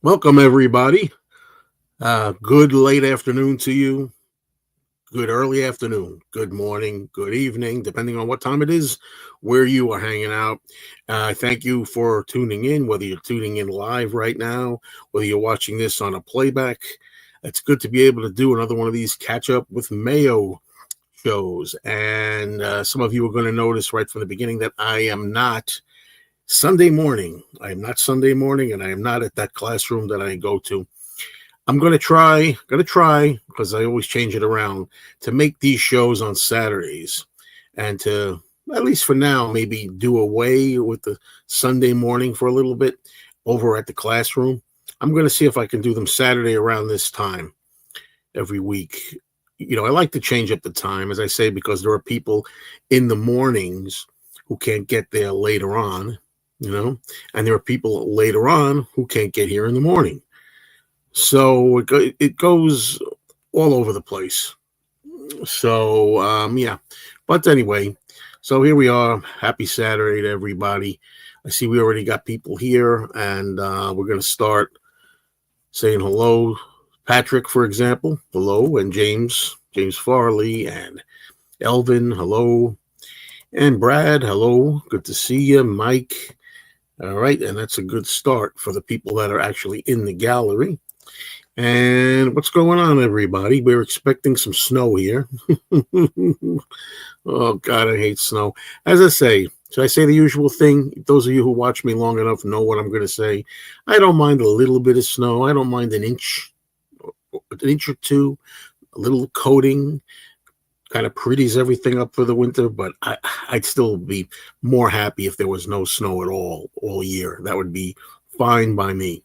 Welcome, everybody. Good late afternoon to you. Good early afternoon. Good morning. Good evening, depending on what time it is where you are hanging out. Thank you for tuning in, whether you're tuning in live right now, whether you're watching this on a playback. It's good to be able to do another one of these catch up with Mayo shows. And some of you are going to notice right from the beginning that I am not Sunday morning. I am not Sunday morning, and I am not at that classroom that I go to. I'm going to try, because I always change it around, to make these shows on Saturdays and to, at least for now, maybe do away with the Sunday morning for a little bit over at the classroom. I'm going to see if I can do them Saturday around this time every week. You know, I like to change up the time, as I say, because there are people in the mornings who can't get there later on, and there are people later on who can't get here in the morning. So it goes all over the place. So, yeah. But anyway, so here we are. Happy Saturday to everybody. I see we already got people here, and we're going to start saying hello. Patrick, for example, hello. And James Farley, and Elvin, hello. And Brad, hello. Good to see you. Mike. All right. And that's a good start for the people that are actually in the gallery. And what's going on, everybody? We're expecting some snow here. Oh, God, I hate snow. As I say, should I say the usual thing? Those of you who watch me long enough know what I'm going to say. I don't mind a little bit of snow. I don't mind an inch or two, a little coating. Kind of pretties everything up for the winter, but I'd still be more happy if there was no snow at all year. That would be fine by me.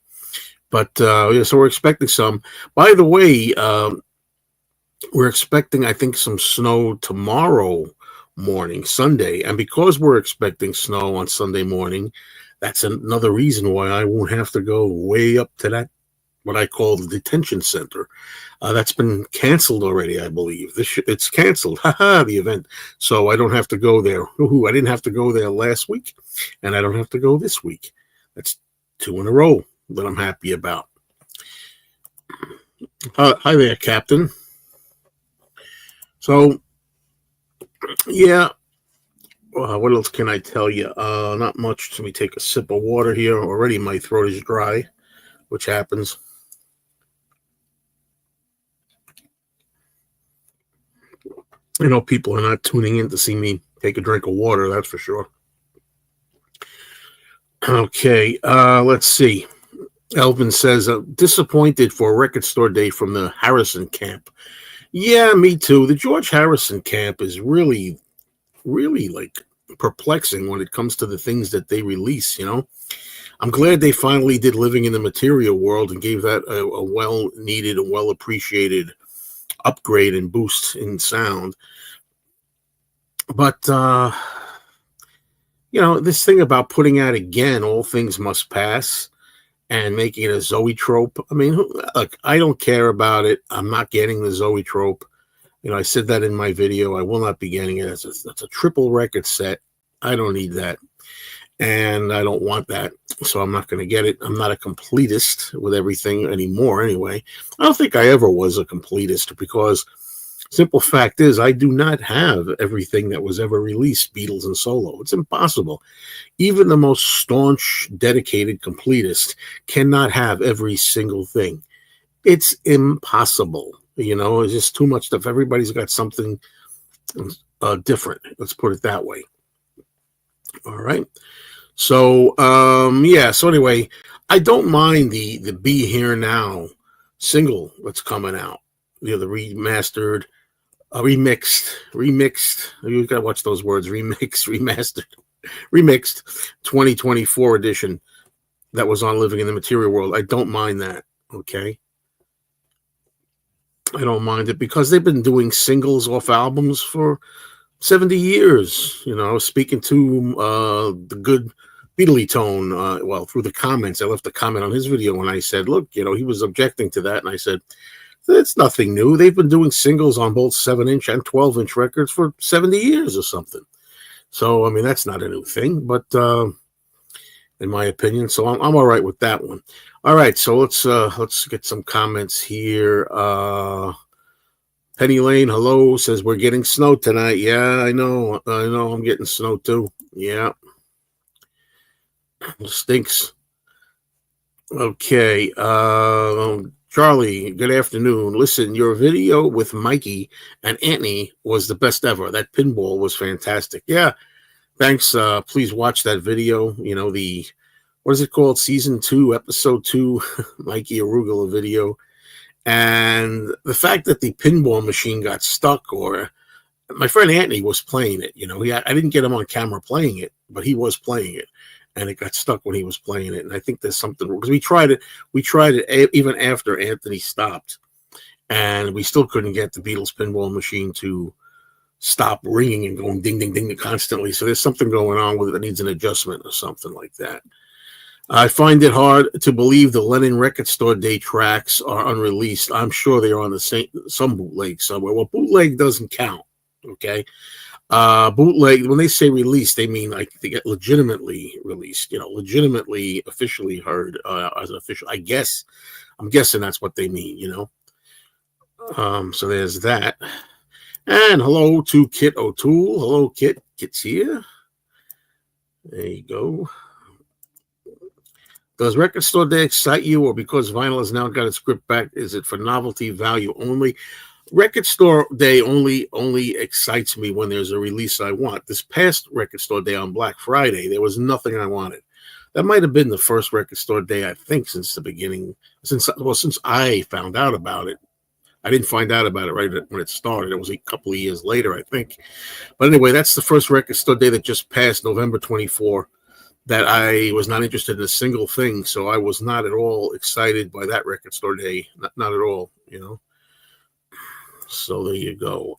But yeah, so we're expecting some. By the way, we're expecting, I think, some snow tomorrow morning, Sunday. And because we're expecting snow on Sunday morning, that's another reason why I won't have to go way up to that, what I call the detention center. That's been canceled already, I believe. It's canceled, the event. So I don't have to go there. I didn't have to go there last week, and I don't have to go this week. That's 2 in a row that I'm happy about. Hi there, Captain. So, yeah, what else can I tell you? Not much. Let me take a sip of water here. Already my throat is dry, which happens. You know, people are not tuning in to see me take a drink of water, that's for sure. Okay, let's see. Elvin says, disappointed for a record store day from the Harrison camp. Yeah, me too. The George Harrison camp is really, really like perplexing when it comes to the things that they release, I'm glad they finally did Living in the Material World and gave that a well-needed and well-appreciated upgrade and boost in sound. But, this thing about putting out again, All Things Must Pass, and making it a Zoetrope. I mean, look, I don't care about it. I'm not getting the Zoetrope. I said that in my video. I will not be getting it. It's a triple record set. I don't need that. And I don't want that. So I'm not going to get it. I'm not a completist with everything anymore anyway. I don't think I ever was a completist because simple fact is I do not have everything that was ever released, Beatles and solo. It's impossible. Even the most staunch, dedicated completist cannot have every single thing. It's impossible. It's just too much stuff. Everybody's got something different. Let's put it that way. All right. So, yeah. So anyway, I don't mind the Be Here Now single that's coming out. The remastered, remixed. You got to watch those words. Remixed 2024 edition that was on Living in the Material World. I don't mind that. Okay. I don't mind it because they've been doing singles off albums for 70 years. Speaking to the good Beatley Tone, through the comments. I left a comment on his video when I said, look, he was objecting to that. And I said, it's nothing new. They've been doing singles on both 7-inch and 12-inch records for 70 years or something. So, I mean, that's not a new thing. But in my opinion. So I'm all right with that one. All right, so let's get some comments here. Penny Lane, hello, says we're getting snow tonight. Yeah, I know, I'm getting snow too. Yeah, it stinks. Okay, Charlie, good afternoon. Listen, your video with Mikey and Anthony was the best ever. That pinball was fantastic. Yeah, thanks. Please watch that video. You know, the what is it called? Season 2, episode 2, Mikey Arugula video. And the fact that the pinball machine got stuck, or my friend Anthony was playing it. I didn't get him on camera playing it, but he was playing it, and it got stuck when he was playing it. And I think there's something, because we tried it even after Anthony stopped, and we still couldn't get the Beatles pinball machine to stop ringing and going ding ding ding constantly. So there's something going on with it that needs an adjustment or something like that. I find it hard to believe the Lennon Record Store Day tracks are unreleased. I'm sure they are on some bootleg somewhere. Well, bootleg doesn't count. Okay. Bootleg, when they say release, they mean like they get legitimately released, legitimately officially heard as an official. I'm guessing that's what they mean. So there's that. And hello to Kit O'Toole. Hello, Kit. Kit's here. There you go. Does Record Store Day excite you, or because vinyl has now got its grip back, is it for novelty value only? Record Store Day only excites me when there's a release I want. This past Record Store Day on Black Friday, there was nothing I wanted. That might have been the first Record Store Day, I think, since the beginning, since I found out about it. I didn't find out about it right when it started. It was a couple of years later, I think. But anyway, that's the first Record Store Day that just passed, November 24, that I was not interested in a single thing. So I was not at all excited by that Record Store Day. Not at all, So there you go.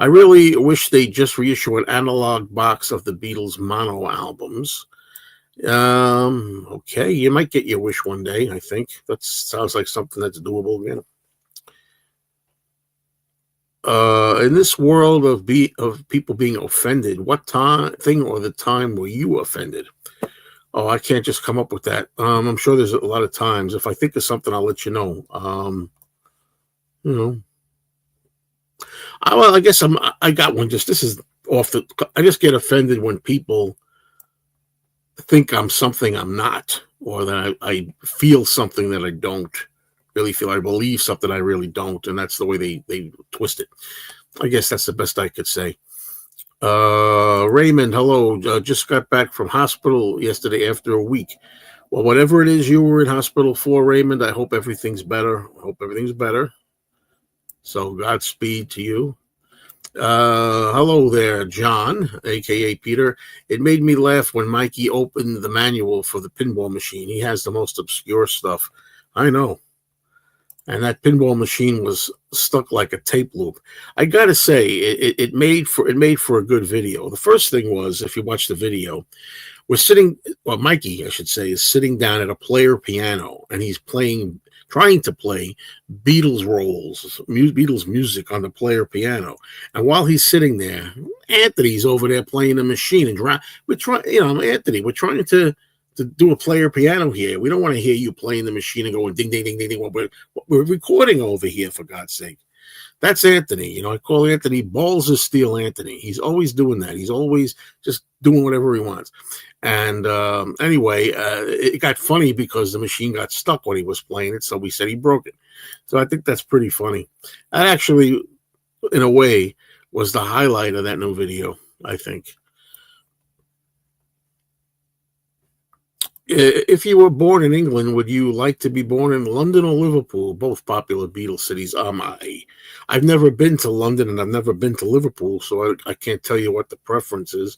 I really wish they just reissue an analog box of the Beatles mono albums. Okay, you might get your wish one day, I think. That sounds like something that's doable again. In this world of people being offended, what thing or the time were you offended? Oh, I can't just come up with that. I'm sure there's a lot of times. If I think of something, I'll let you know. I guess I got one. This is I just get offended when people think I'm something I'm not, or that I feel something that I don't really feel. I believe something I really don't, and that's the way they twist it. I guess that's the best I could say. Raymond, hello. Just got back from hospital yesterday after a week. Well, whatever it is you were in hospital for, Raymond, I hope everything's better. So Godspeed to you. Hello there, John, aka Peter. It made me laugh when Mikey opened the manual for the pinball machine. He has the most obscure stuff. I know. And that pinball machine was stuck like a tape loop. I gotta say, it made for a good video. The first thing was, if you watch the video, Mikey, I should say, is sitting down at a player piano, and he's trying to play Beatles music on the player piano. And while he's sitting there, Anthony's over there playing the machine, and Anthony, we're trying to do a player piano here. We don't want to hear you playing the machine and going ding, ding, ding, ding, ding. We're recording over here, for God's sake. That's Anthony. I call Anthony balls of steel Anthony. He's always doing that. He's always just doing whatever he wants. And anyway, it got funny because the machine got stuck when he was playing it. So we said he broke it. So I think that's pretty funny. That actually, in a way, was the highlight of that new video, I think. If you were born in England, would you like to be born in London or Liverpool? Both popular Beatles cities. I've never been to London and I've never been to Liverpool, so I can't tell you what the preference is.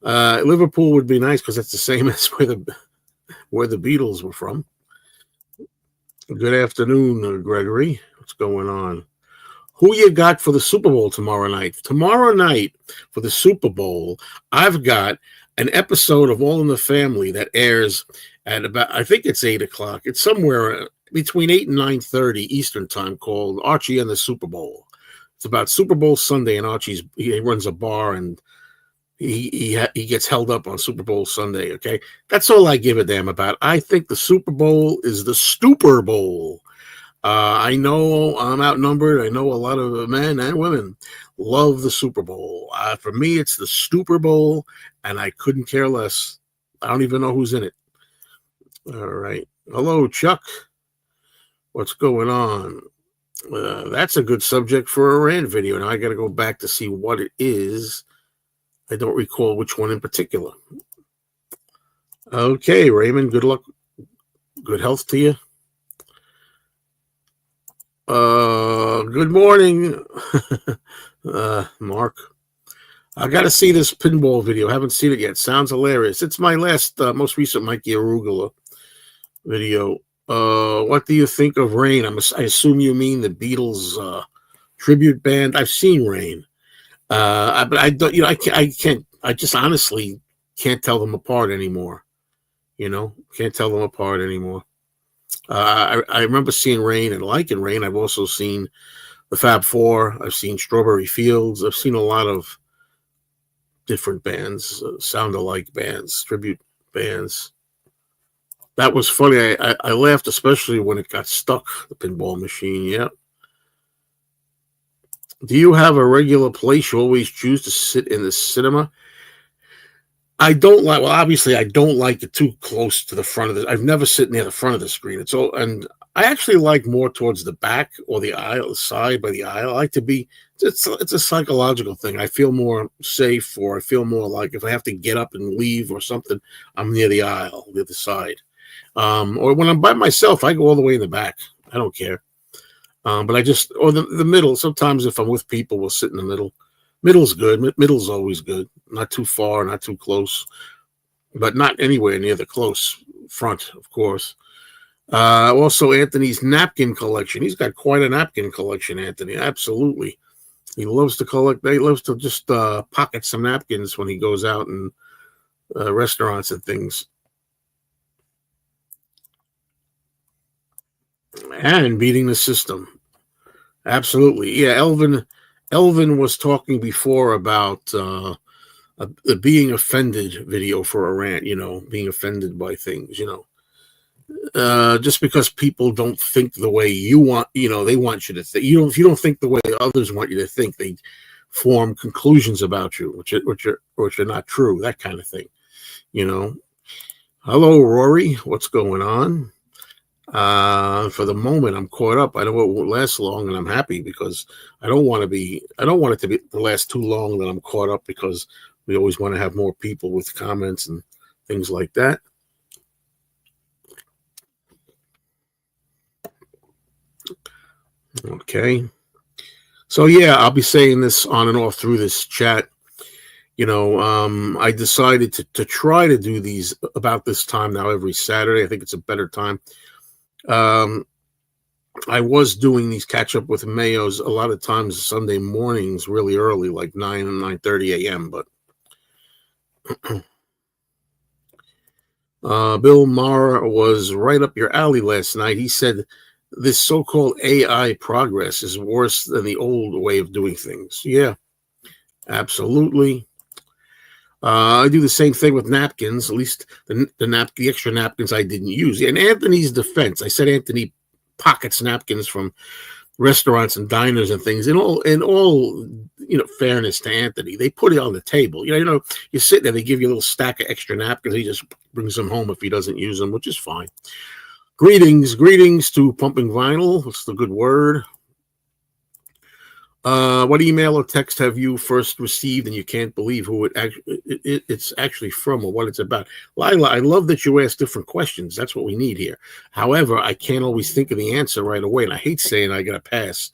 Liverpool would be nice because that's the same as where the Beatles were from. Good afternoon, Gregory. What's going on? Who you got for the Super Bowl tomorrow night? Tomorrow night for the Super Bowl, I've got an episode of All in the Family that airs at about, I think it's 8 o'clock. It's somewhere between 8 and 9:30 Eastern time, called Archie and the Super Bowl. It's about Super Bowl Sunday, and he runs a bar, and he gets held up on Super Bowl Sunday. Okay, that's all I give a damn about. I think the Super Bowl is the Stupor Bowl. I know I'm outnumbered. I know a lot of men and women love the Super Bowl. For me, it's the Stupor Bowl, and I couldn't care less. I don't even know who's in it. All right. Hello, Chuck. What's going on? That's a good subject for a rant video. Now I got to go back to see what it is. I don't recall which one in particular. Okay, Raymond, good luck. Good health to you. Good morning, Mark. I got to see this pinball video. Haven't seen it yet. Sounds hilarious. It's my last, most recent Mikey Arugula video. What do you think of Rain? I assume you mean the Beatles tribute band. I've seen Rain, but I don't. I just honestly can't tell them apart anymore. Can't tell them apart anymore. I remember seeing Rain and liking Rain. I've also seen the Fab Four. I've seen Strawberry Fields. I've seen a lot of different bands, sound-alike bands, tribute bands. That was funny. I laughed, especially when it got stuck, the pinball machine. Yeah. Do you have a regular place you always choose to sit in the cinema? I don't like. Well, obviously, I don't like it too close to the front of the. I've never sit near the front of the screen. It's all, and I actually like more towards the back or the aisle, the side by the aisle. I like to be. It's a psychological thing. I feel more safe, or I feel more like if I have to get up and leave or something, I'm near the aisle, the other side. Or when I'm by myself, I go all the way in the back. I don't care. But I just, or the middle. Sometimes if I'm with people, we'll sit in the middle. Middle's good. Middle's always good. Not too far, not too close, but not anywhere near the close front, of course. Also, Anthony's napkin collection. He's got quite a napkin collection, Anthony. Absolutely. He loves to collect. He loves to just pocket some napkins when he goes out in restaurants and things. And beating the system. Absolutely. Yeah, Elvin was talking before about the being offended video for a rant, being offended by things, just because people don't think the way you want, they want you to think. If you don't think the way others want you to think, they form conclusions about you, which are not true, that kind of thing, Hello, Rory. What's going on? For the moment, I'm caught up. I know it won't last long, and I'm happy because I don't want it to last too long that I'm caught up, because we always want to have more people with comments and things like that. Okay. So yeah, I'll be saying this on and off through this chat. I decided to try to do these about this time now every Saturday. I think it's a better time. I was doing these catch up with Mayos a lot of times Sunday mornings, really early, like 9:30 a.m. But Bill Maher was right up your alley last night. He said this so-called AI progress is worse than the old way of doing things. Yeah, absolutely. I do the same thing with napkins. At least the extra napkins I didn't use. In Anthony's defense, I said Anthony pockets napkins from restaurants and diners and things. In all, fairness to Anthony, they put it on the table. You sit there, they give you a little stack of extra napkins. He just brings them home if he doesn't use them, which is fine. Greetings to Pumping Vinyl. What's the good word? What email or text have you first received and you can't believe who it's actually from or what it's about? Lila, I love that you ask different questions. That's what we need here. However, I can't always think of the answer right away, and I hate saying I got to pass.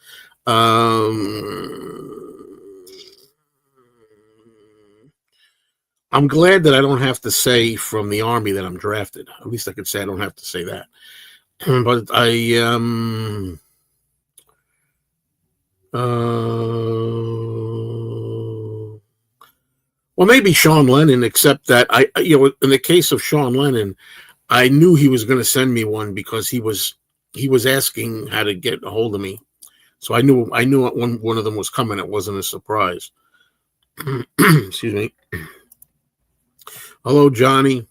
I'm glad that I don't have to say from the Army that I'm drafted. At least I could say I don't have to say that. But well, maybe Sean Lennon, except that in the case of Sean Lennon, I knew he was going to send me one because he was asking how to get a hold of me. So I knew one of them was coming. It wasn't a surprise. Excuse me. Hello, Johnny.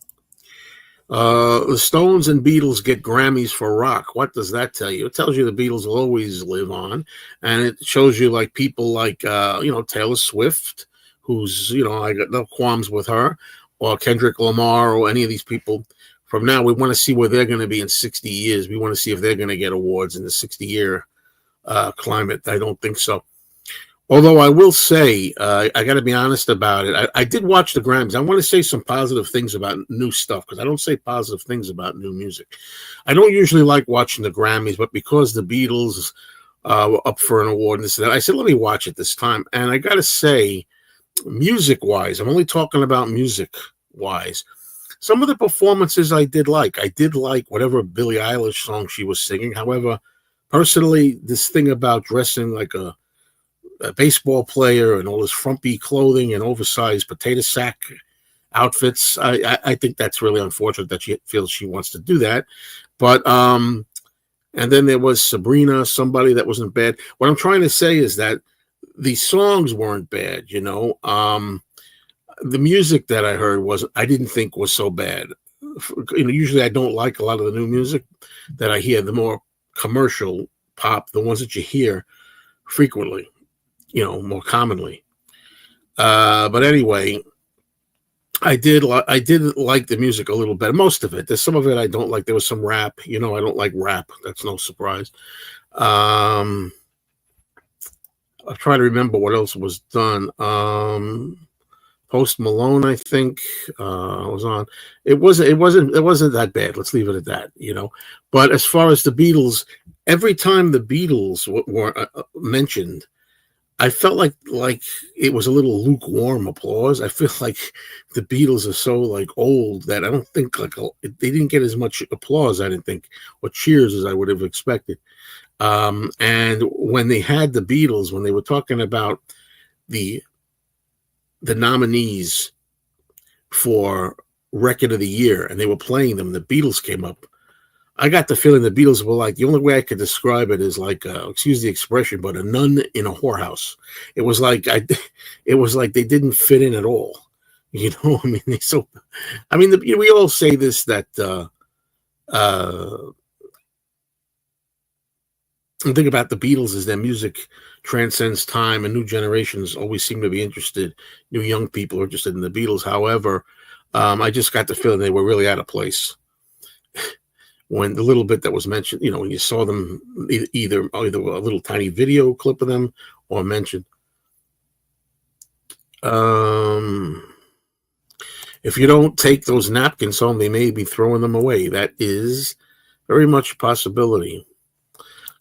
The Stones and Beatles get Grammys for rock. What does that tell you? It tells you the Beatles will always live on, and it shows you like people like Taylor Swift, who's I got no qualms with her, or Kendrick Lamar, or any of these people. From now, we want to see where they're going to be in 60 years. We want to see if they're going to get awards in the 60-year climate. I don't think so. Although I will say, I got to be honest about it. I did watch the Grammys. I want to say some positive things about new stuff because I don't say positive things about new music. I don't usually like watching the Grammys, but because the Beatles were up for an award and this and that, I said, let me watch it this time. And I got to say, music wise, I'm only talking about music wise. Some of the performances I did like. I did like whatever Billie Eilish song she was singing. However, personally, this thing about dressing like a baseball player and all his frumpy clothing and oversized potato sack outfits. I think that's really unfortunate that she feels she wants to do that. But and then there was Sabrina, somebody that wasn't bad. What I'm trying to say is that the songs weren't bad, the music that I heard I didn't think was so bad. Usually I don't like a lot of the new music that I hear, the more commercial pop, the ones that you hear frequently, more commonly. But anyway, I did like the music a little better. Most of it. There's some of it I don't like. There was some rap. I don't like rap. That's no surprise. I'm trying to remember what else was done. Post Malone, I think, was on. It wasn't that bad. Let's leave it at that. But as far as the Beatles, every time the Beatles were mentioned, I felt like it was a little lukewarm applause. I feel like the Beatles are so like old that I don't think they didn't get as much applause. I didn't think or cheers as I would have expected. And when they had the Beatles, when they were talking about the nominees for Record of the Year, and they were playing them, the Beatles came up. I got the feeling the Beatles were like, the only way I could describe it is like, excuse the expression, but a nun in a whorehouse. It was like they didn't fit in at all. I mean, we all say this that the thing about the Beatles is their music transcends time, and new generations always seem to be interested. New young people are interested in the Beatles. However, I just got the feeling they were really out of place. When the little bit that was mentioned, when you saw them, either a little tiny video clip of them or mentioned. If you don't take those napkins home, they may be throwing them away. That is very much a possibility.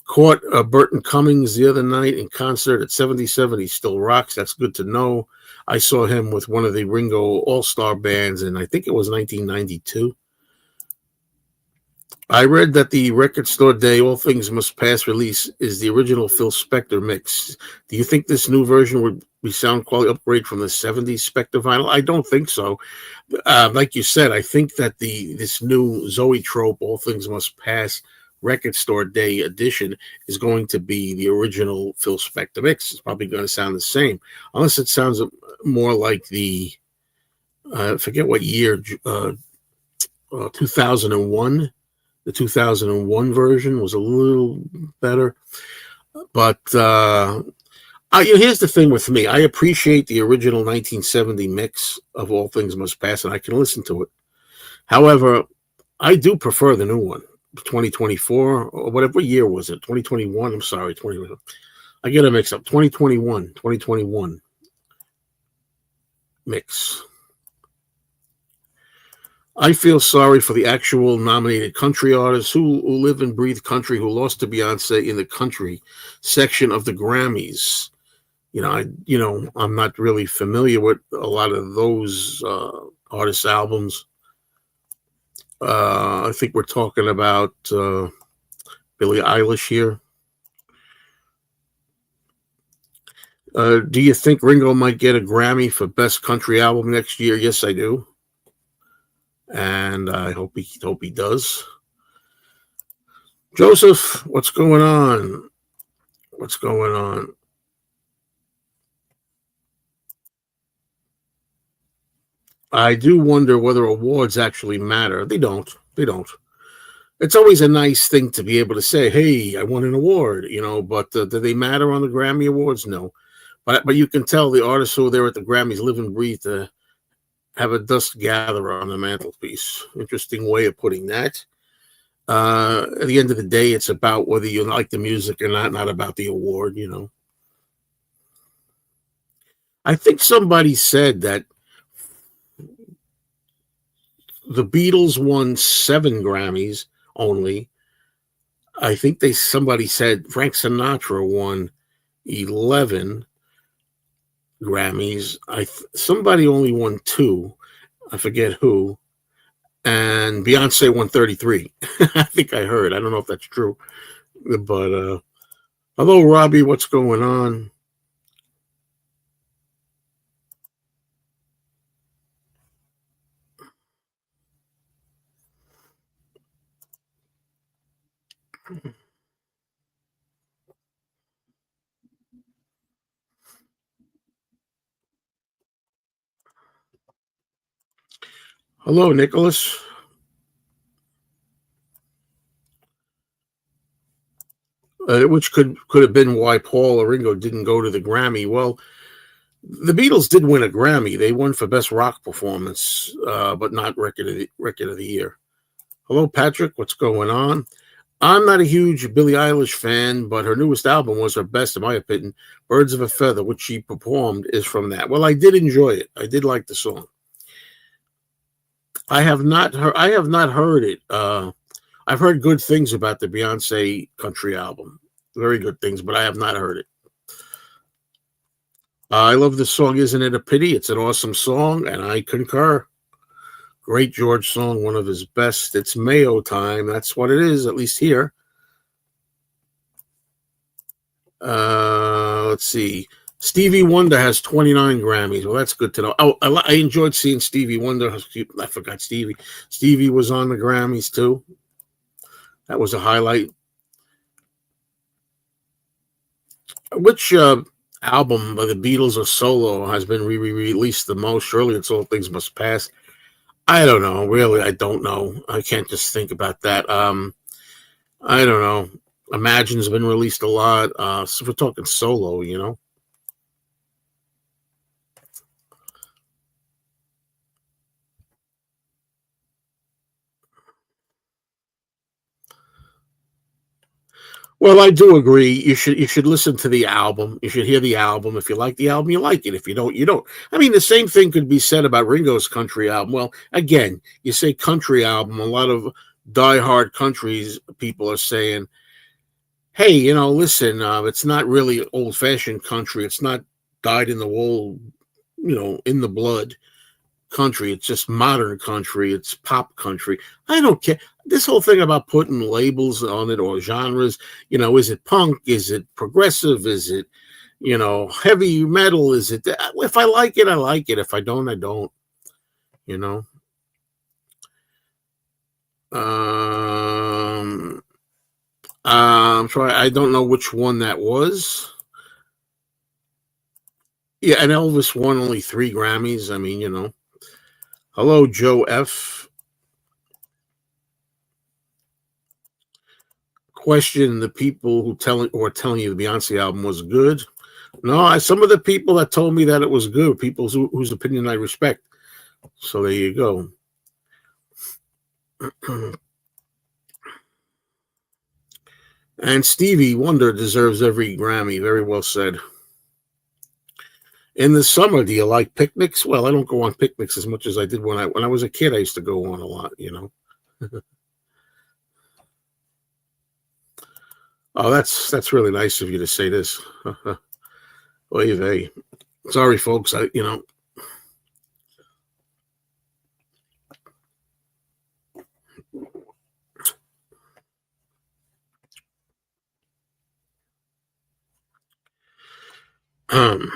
Caught Burton Cummings the other night in concert at 77. He still rocks. That's good to know. I saw him with one of the Ringo All-Star bands, and I think it was 1992. I read that the Record Store Day All Things Must Pass release is the original Phil Spector mix. Do you think this new version would be sound quality upgrade from the 70s Spector vinyl? I don't think so. Like you said, I think that this new Zoe Trope All Things Must Pass Record Store Day edition is going to be the original Phil Spector mix. It's probably going to sound the same, unless it sounds more like the I forget what year, 2001. The 2001 version was a little better. But here's the thing with me. I appreciate the original 1970 mix of All Things Must Pass, and I can listen to it. However, I do prefer the new one, 2024, or whatever year was it? 2021? I'm sorry, 2021. I get a mix up. 2021 mix. I feel sorry for the actual nominated country artists who live and breathe country, who lost to Beyonce in the country section of the Grammys. I'm not really familiar with a lot of those artists' albums. I think we're talking about Billie Eilish here. Do you think Ringo might get a Grammy for Best Country Album next year? Yes, I do. And I hope he does. Joseph, what's going on? What's going on? I do wonder whether awards actually matter. They don't. They don't. It's always a nice thing to be able to say, "Hey, I won an award," But do they matter on the Grammy Awards? No. But you can tell the artists who are there at the Grammys live and breathe to have a dust gatherer on the mantelpiece. Interesting way of putting that. At the end of the day, it's about whether you like the music or not about the award. I think somebody said that the Beatles won 7 Grammys only. I think somebody said Frank Sinatra won 11 Grammys. Somebody only won 2. I forget who. And Beyonce won 33. I think I heard. I don't know if that's true. But hello, Robbie. What's going on? Hello, Nicholas. Which could have been why Paul or Ringo didn't go to the Grammy. Well, the Beatles did win a Grammy. They won for best rock performance, but not record of the year. Hello, Patrick. What's going on? I'm not a huge Billie Eilish fan, but her newest album was her best, in my opinion. "Birds of a Feather," which she performed, is from that. Well, I did enjoy it. I did like the song. I have not heard it. I've heard good things about the Beyonce country album. Very good things, but I have not heard it. I love the song "Isn't It a Pity?" It's an awesome song, and I concur. Great George song, one of his best. It's Mayo time. That's what it is, at least here. Let's see. Stevie Wonder has 29 Grammys. Well, that's good to know. Oh, I enjoyed seeing Stevie Wonder. I forgot Stevie. Stevie was on the Grammys too. That was a highlight. Which album by the Beatles or solo has been re-released the most? Surely it's All Things Must Pass. I don't know. Really, I don't know. I can't just think about that. I don't know. Imagine's been released a lot. So we're talking solo. Well, I do agree. You should listen to the album. You should hear the album. If you like the album, you like it. If you don't, you don't. I mean, the same thing could be said about Ringo's country album. Well, again, you say country album, a lot of diehard countries people are saying, "Hey, listen, it's not really old fashioned country. It's not dyed in the wool, in the blood country. It's just modern country. It's pop country. I don't care. This whole thing about putting labels on it or genres, is it punk? Is it progressive? Is it, heavy metal? Is it, if I like it, I like it. If I don't, I don't, you know. Um, I'm sorry, I don't know which one that was. Yeah, and Elvis won only 3 Grammys. I mean, Hello, Joe F. Question: the people who are telling you the Beyonce album was good. No, some of the people that told me that it was good, people whose opinion I respect. So there you go. And Stevie Wonder deserves every Grammy. Very well said. In the summer, do you like picnics? Well, I don't go on picnics as much as I did when I was a kid. I used to go on a lot. Oh, that's really nice of you to say this. Oy vey. Sorry, folks. Um,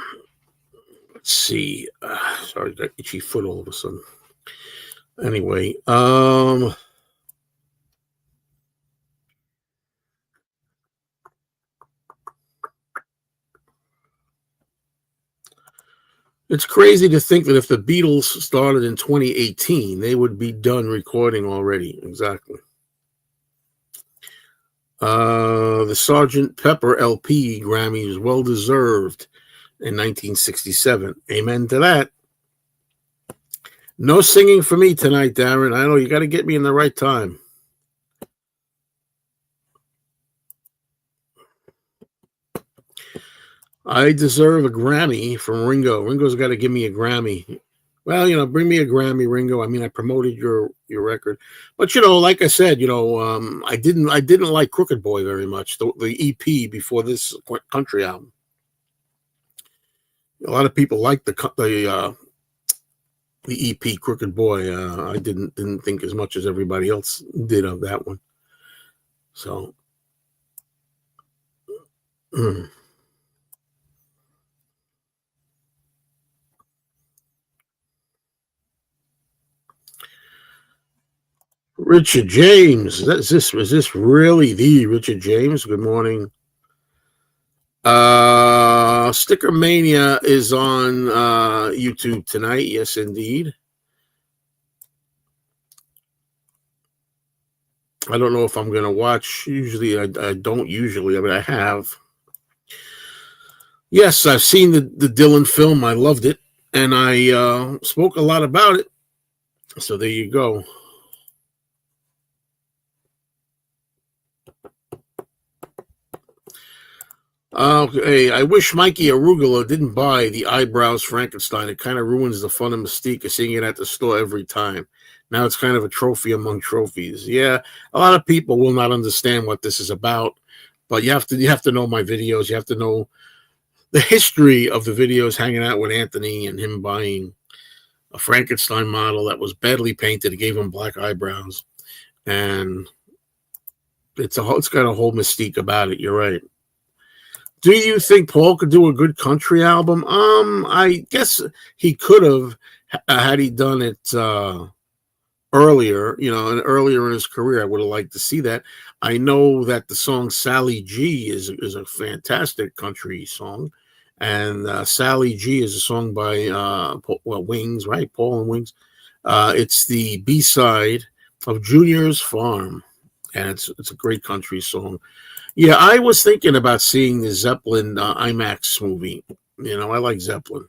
let's see. Sorry, got itchy foot all of a sudden. Anyway, It's crazy to think that if the Beatles started in 2018, they would be done recording already. Exactly. The Sergeant Pepper LP Grammy is well deserved in 1967. Amen to that. No singing for me tonight, Darren. I know you got to get me in the right time. I deserve a Grammy from Ringo. Ringo's got to give me a Grammy. Well, bring me a Grammy, Ringo. I mean, I promoted your record, but like I said, I didn't like Crooked Boy very much. The EP before this country album. A lot of people like the EP Crooked Boy. I didn't think as much as everybody else did of that one. So. Mm. Richard James. Is this really the Richard James? Good morning. Sticker Mania is on YouTube tonight. Yes, indeed. I don't know if I'm going to watch. Usually, I don't usually. I mean, I have. Yes, I've seen the Dylan film. I loved it. And I spoke a lot about it. So there you go. Okay, I wish Mikey Arugula didn't buy the eyebrows Frankenstein. It kind of ruins the fun and mystique of seeing it at the store every time. Now it's kind of a trophy among trophies. Yeah, a lot of people will not understand what this is about, but you have to know my videos. You have to know the history of the videos hanging out with Anthony and him buying a Frankenstein model that was badly painted. It gave him black eyebrows, and it's got a whole mystique about it. You're right. Do you think Paul could do a good country album? I guess he could have had he done it earlier, and earlier in his career. I would have liked to see that. I know that the song Sally G is a fantastic country song, and Sally G is a song by Wings, right? Paul and Wings. It's the B-side of Junior's Farm, and it's a great country song. Yeah, I was thinking about seeing the Zeppelin IMAX movie. I like Zeppelin.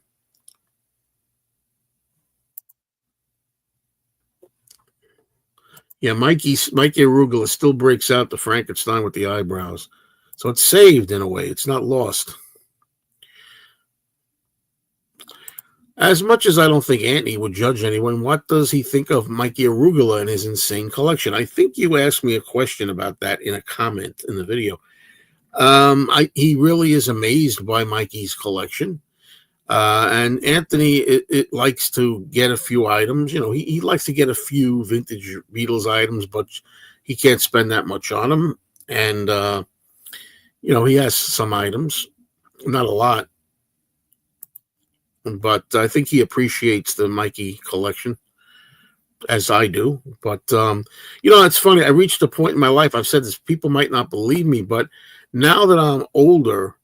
Yeah, Mikey Arugula still breaks out the Frankenstein with the eyebrows. So it's saved in a way. It's not lost. As much as I don't think Anthony would judge anyone, what does he think of Mikey Arugula and his insane collection? I think you asked me a question about that in a comment in the video. He really is amazed by Mikey's collection. And Anthony it likes to get a few items. He likes to get a few vintage Beatles items, but he can't spend that much on them. And, he has some items, not a lot, but I think he appreciates the Mikey collection as I do. But, it's funny. I reached a point in my life, I've said this, people might not believe me, but now that I'm older,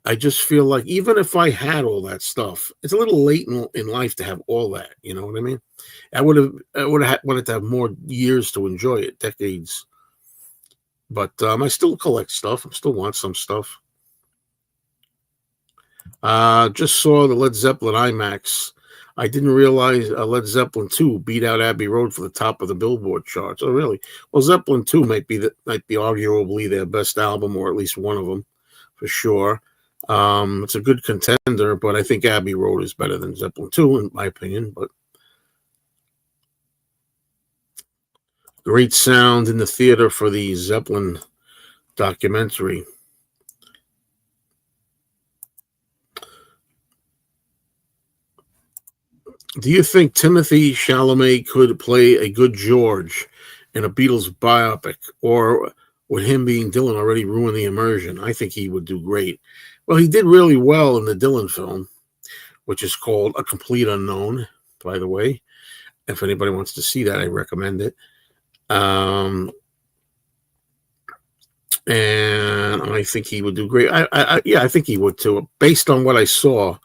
I just feel like even if I had all that stuff, it's a little late in life to have all that. You know what I mean? I would have wanted to have more years to enjoy it, decades. But I still collect stuff. I still want some stuff. Just saw the Led Zeppelin IMAX. I didn't realize Led Zeppelin 2 beat out Abbey Road for the top of the Billboard charts. Oh, really? Well, Zeppelin 2 might be arguably their best album, or at least one of them, for sure. It's a good contender, but I think Abbey Road is better than Zeppelin 2, in my opinion. But great sound in the theater for the Zeppelin documentary. Do you think Timothy Chalamet could play a good George in a Beatles biopic, or would him being Dylan already ruin the immersion? I think he would do great. Well, he did really well in the Dylan film, which is called A Complete Unknown, by the way. If anybody wants to see that, I recommend it. And I think he would do great. I think he would too. Based on what I saw,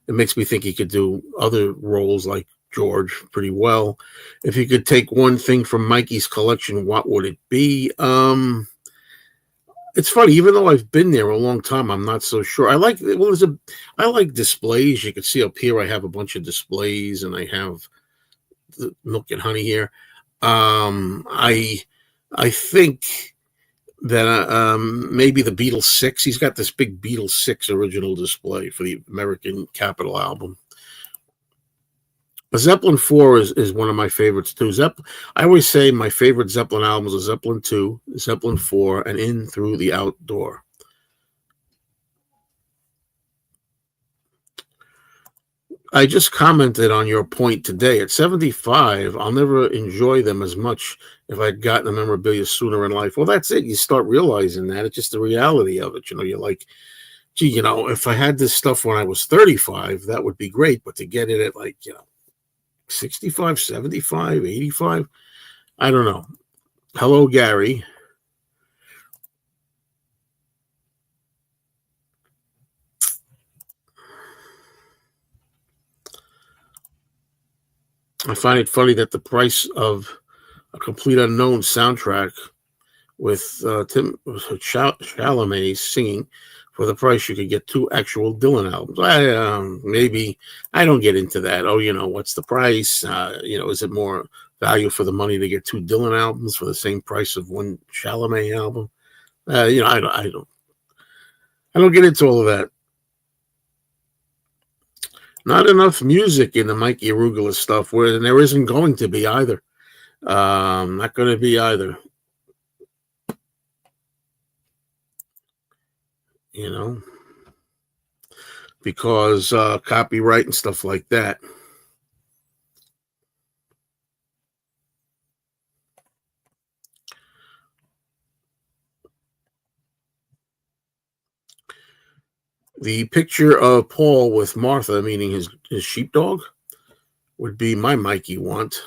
It makes me think he could do other roles like George pretty well. If you could take one thing from Mikey's collection, what would it be? It's funny, even though I've been there a long time, I'm not so sure. I like displays. You can see up here I have a bunch of displays, and I have the milk and honey here. I think that maybe the Beatles 6. He's got this big Beatles 6 original display for the American Capitol album. Zeppelin 4 is one of my favorites too. I always say my favorite Zeppelin albums are Zeppelin 2, Zeppelin 4, and In Through the Outdoor. I just commented on your point today. At 75, I'll never enjoy them as much if I'd gotten the memorabilia sooner in life. Well, that's it. You start realizing that. It's just the reality of it. You're like, gee, if I had this stuff when I was 35, that would be great. But to get it at 65, 75, 85, I don't know. Hello, Gary. I find it funny that the price of a Complete Unknown soundtrack with Tim Chalamet singing, for the price you could get 2 actual Dylan albums. Maybe I don't get into that. Oh, what's the price? Is it more value for the money to get 2 Dylan albums for the same price of 1 Chalamet album? I don't get into all of that. Not enough music in the Mikey Arugula stuff, where there isn't going to be either. Not going to be either. Because copyright and stuff like that. The picture of Paul with Martha, meaning his sheepdog, would be my Mikey want.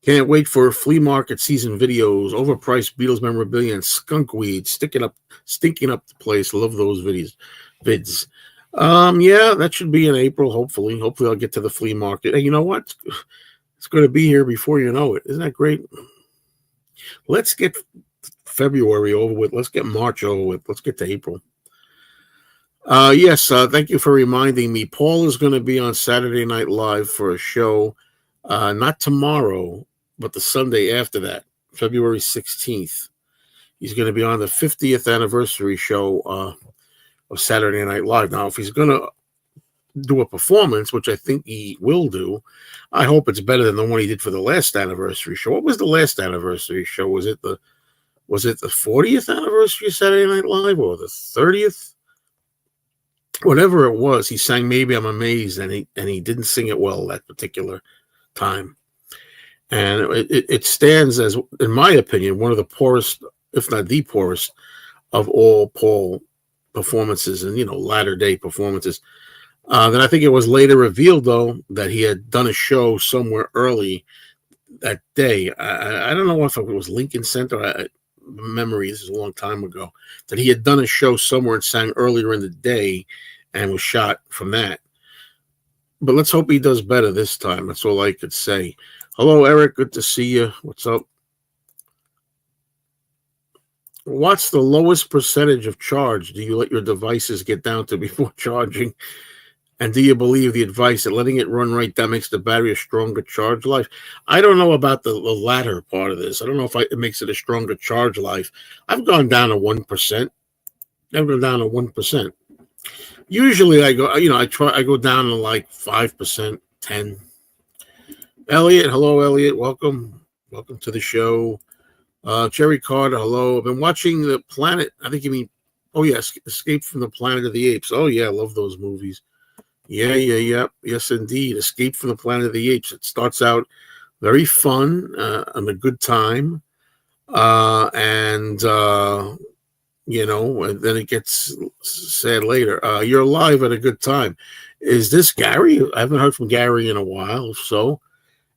Can't wait for flea market season videos, overpriced Beatles memorabilia, and skunk weed stinking up the place. Love those vids. Yeah, that should be in April. Hopefully I'll get to the flea market. Hey, you know what? It's going to be here before you know it. Isn't that great? Let's get February over with. Let's get March over with. Let's get to April. Yes, thank you for reminding me. Paul is going to be on Saturday Night Live for a show, not tomorrow, but the Sunday after that, February 16th. He's going to be on the 50th anniversary show of Saturday Night Live. Now, if he's going to do a performance, which I think he will do, I hope it's better than the one he did for the last anniversary show. What was the last anniversary show? Was it the 40th anniversary of Saturday Night Live or the 30th? Whatever it was, he sang "Maybe I'm Amazed," and he didn't sing it well that particular time. And it stands as, in my opinion, one of the poorest, if not the poorest, of all Paul performances and latter day performances. Then I think it was later revealed, though, that he had done a show somewhere early that day. I don't know if it was Lincoln Center. Memory, this is a long time ago, that he had done a show somewhere and sang earlier in the day and was shot from that. But let's hope he does better this time. That's all I could say. Hello, Eric. Good to see you. What's up? What's the lowest percentage of charge do you let your devices get down to before charging? And do you believe the advice that letting it run right down makes the battery a stronger charge life? I don't know about the latter part of this. I don't know if it makes it a stronger charge life. I've gone down to 1%. I've gone down to 1%. Usually I go, I go down to like 5%, 10. Elliot, hello, Elliot. Welcome to the show. Jerry Carter, hello. I've been watching The Planet. I think you mean, oh yes, Escape from the Planet of the Apes. Oh yeah, I love those movies. Yeah. Yes, indeed. Escape from the Planet of the Apes. It starts out very fun and a good time. And then it gets sad later. You're alive at a good time. Is this Gary? I haven't heard from Gary in a while. So,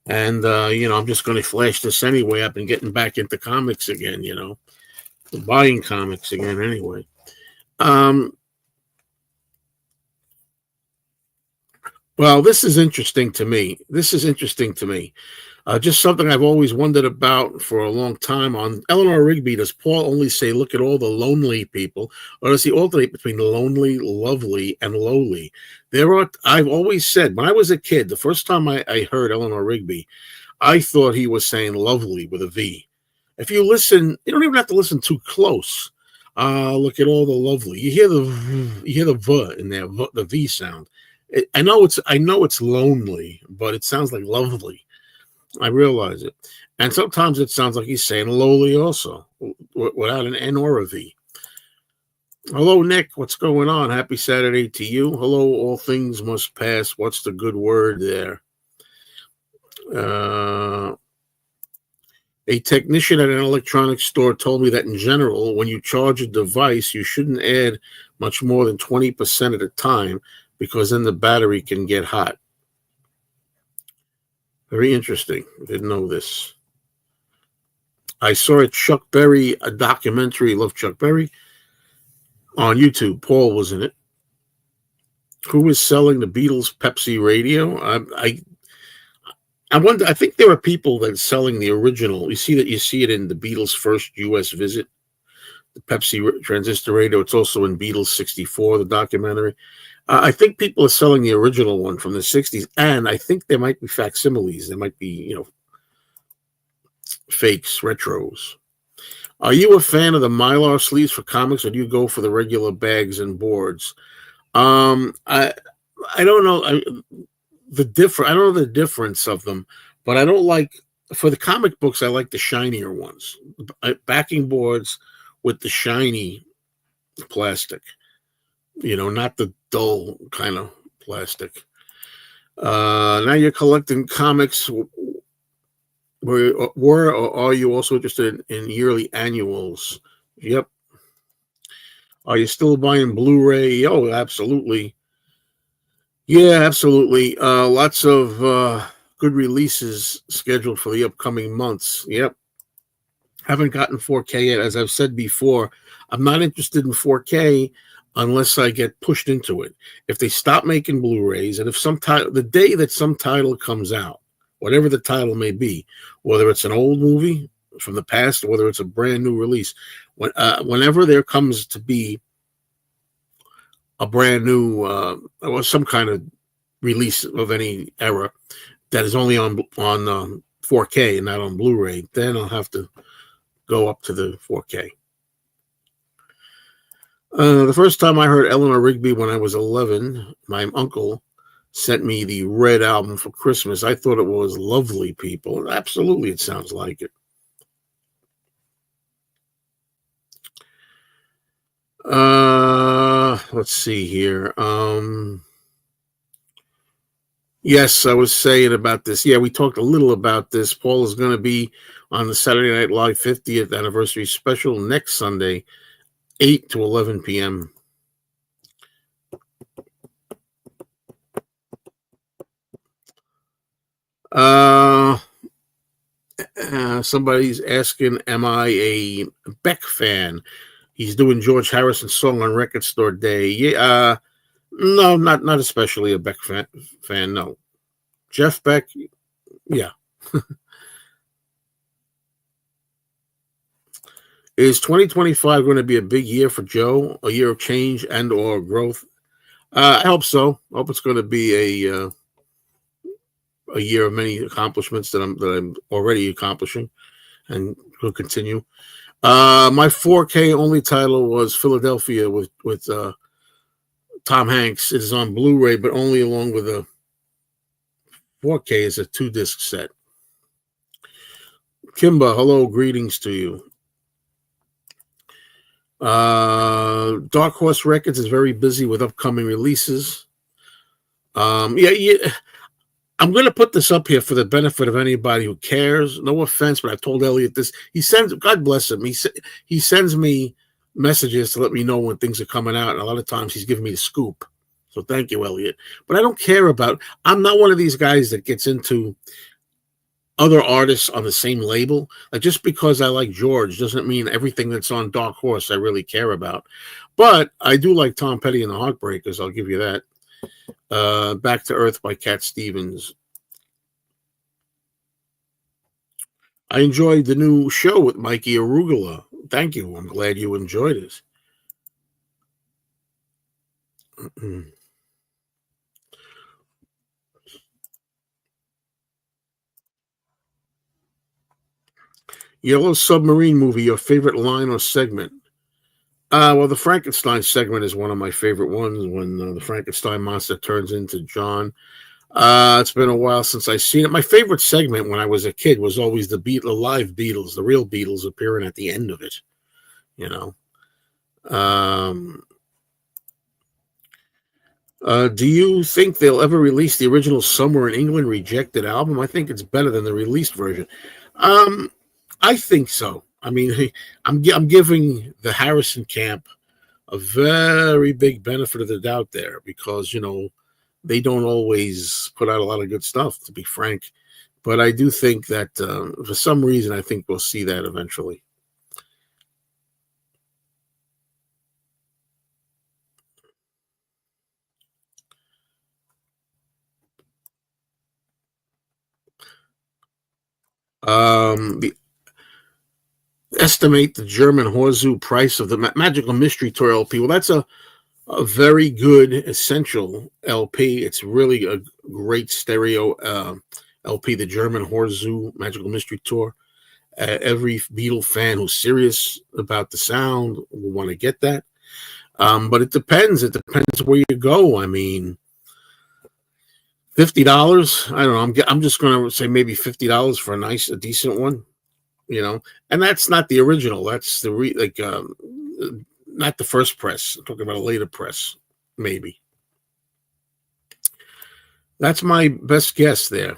and, I'm just going to flash this anyway. I've been getting back into comics again, buying comics again anyway. Well, this is interesting to me. This is interesting to me. Just something I've always wondered about for a long time. On Eleanor Rigby, does Paul only say, "Look at all the lonely people," or does he alternate between lonely, lovely, and lowly? There are. I've always said when I was a kid, the first time I heard Eleanor Rigby, I thought he was saying "lovely" with a V. If you listen, you don't even have to listen too close. Look at all the lovely. You hear the "v" in there, the V sound. I know it's lonely, but it sounds like lovely. I realize it. And sometimes it sounds like he's saying lowly also, without an N or a V. Hello, Nick. What's going on? Happy Saturday to you. Hello, all things must pass. What's the good word there? Uh, a technician at an electronics store told me that in general, when you charge a device, you shouldn't add much more than 20% at a time because then the battery can get hot. Very interesting. Didn't know this. I saw a Chuck Berry, a documentary. Love Chuck Berry on YouTube. Paul was in it. Who was selling the Beatles Pepsi radio? I wonder. I think there are people that are selling the original. You see it in the Beatles' first U.S. visit, the Pepsi transistor radio. It's also in Beatles '64, the documentary. I think people are selling the original one from the '60s, and I think there might be facsimiles. There might be, fakes, retros. Are you a fan of the Mylar sleeves for comics, or do you go for the regular bags and boards? I don't know I don't know the difference of them, but I don't like for the comic books. I like the shinier ones, backing boards with the shiny plastic. Not the dull kind of plastic. Now you're collecting comics. Were or are you also interested in yearly annuals? Yep. Are you still buying Blu-ray? Oh, absolutely. Yeah, absolutely. Lots of good releases scheduled for the upcoming months. Yep. Haven't gotten 4K yet. As I've said before, I'm not interested in 4K unless I get pushed into it. If they stop making Blu-rays, and if the day that some title comes out, whatever the title may be, whether it's an old movie from the past or whether it's a brand new release, whenever there comes to be a brand new or some kind of release of any era that is only on 4K and not on Blu-ray, then I'll have to go up to the 4K. The first time I heard Eleanor Rigby when I was 11, my uncle sent me the Red album for Christmas. I thought it was lovely, people. Absolutely, it sounds like it. Let's see here. Yes, I was saying about this. Yeah, we talked a little about this. Paul is going to be on the Saturday Night Live 50th anniversary special next Sunday, 8 to 11 p.m. Somebody's asking, am I a Beck fan? He's doing George Harrison's song on Record Store Day. Yeah, no, not especially a Beck fan. No, Jeff Beck. Yeah. Is 2025 going to be a big year for Joe? A year of change and or growth? I hope so. I hope it's going to be a year of many accomplishments that I'm already accomplishing and will continue. My 4K only title was Philadelphia with Tom Hanks. It is on Blu-ray, but only along with a 4K is a 2-disc set. Kimba, hello, greetings to you. Dark Horse Records is very busy with upcoming releases. Yeah. I'm going to put this up here for the benefit of anybody who cares. No offense, but I told Elliot this. God bless him. He sends me messages to let me know when things are coming out, and a lot of times he's giving me the scoop. So thank you, Elliot. But I don't care I'm not one of these guys that gets into other artists on the same label. Like, just because I like George doesn't mean everything that's on Dark Horse I really care about. But I do like Tom Petty and the Heartbreakers. I'll give you that. Back to Earth by Cat Stevens. I enjoyed the new show with Mikey Arugula. Thank you. I'm glad you enjoyed it. Yellow Submarine movie, your favorite line or segment? Well, the Frankenstein segment is one of my favorite ones when the Frankenstein monster turns into John. It's been a while since I've seen it. My favorite segment when I was a kid was always the live Beatles, the real Beatles appearing at the end of it. You know. Um, do you think they'll ever release the original "Somewhere in England" rejected album? I think it's better than the released version. Um, I think so. I mean, I'm giving the Harrison camp a very big benefit of the doubt there because they don't always put out a lot of good stuff, to be frank. But I do think that for some reason, I think we'll see that eventually. The estimate the German Horzu price of the Magical Mystery Tour LP. Well, that's a very good essential LP. It's really a great stereo LP, the German Horzu Magical Mystery Tour. Every Beatle fan who's serious about the sound will want to get that. But it depends. It depends where you go. I mean, $50. I don't know. I'm just going to say maybe $50 for a decent one. And that's not the original. That's the not the first press. I'm talking about a later press, maybe. That's my best guess there.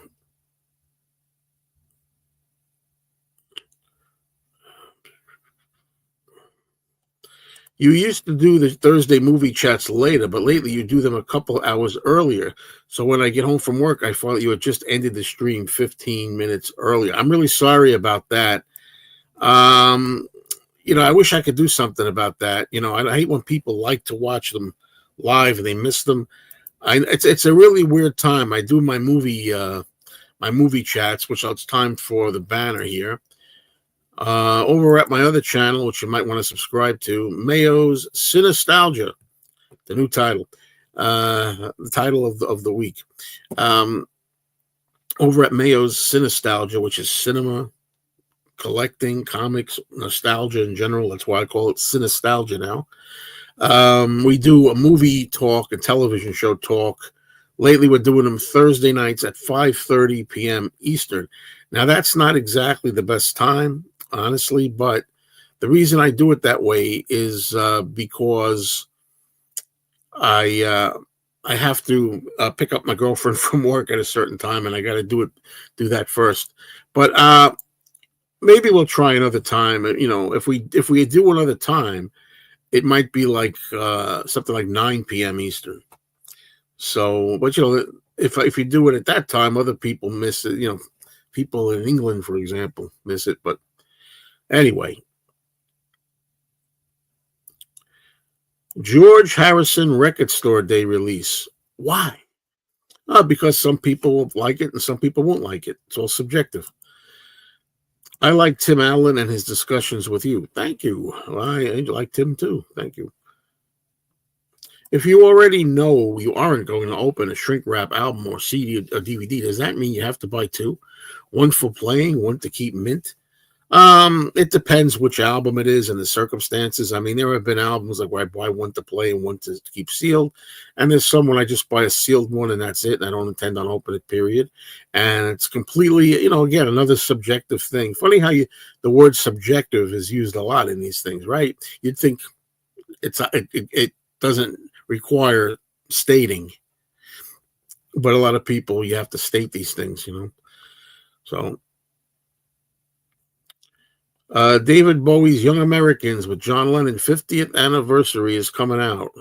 You used to do the Thursday movie chats later, but lately you do them a couple hours earlier. So when I get home from work, I thought you had just ended the stream 15 minutes earlier. I'm really sorry about that. Um, I wish I could do something about that. I hate when people like to watch them live and they miss them. It's a really weird time. I do my movie chats, which it's time for the banner here. Over at my other channel, which you might want to subscribe to, Mayo's Cinestalgia, the new title, the title of the week. Over at Mayo's Cinestalgia, which is cinema, collecting, comics, nostalgia in general. That's why I call it Cinestalgia now. We do a movie talk, a television show talk. Lately, we're doing them Thursday nights at 5:30 p.m. Eastern. Now, that's not exactly the best time, honestly, but the reason I do it that way is because I have to pick up my girlfriend from work at a certain time, and I got to do that first. But maybe we'll try another time. If we do another time, it might be like something like 9 p.m. Eastern. So, but if you do it at that time, other people miss it. People in England, for example, miss it. But anyway, George Harrison Record Store Day release. Why? Because some people will like it and some people won't like it. It's all subjective. I like Tim Allen and his discussions with you. Thank you. I like Tim too. Thank you. If you already know you aren't going to open a shrink wrap album or CD or DVD, does that mean you have to buy two? One for playing, one to keep mint? It depends which album it is and the circumstances. I mean, there have been albums like where I buy one to play and one to keep sealed, and there's some when I just buy a sealed one and that's it, and I don't intend on opening it, period. And it's completely, again, another subjective thing. Funny how the word subjective is used a lot in these things, right? You'd think it doesn't require stating, but a lot of people, you have to state these things, So David Bowie's Young Americans with John Lennon 50th anniversary is coming out.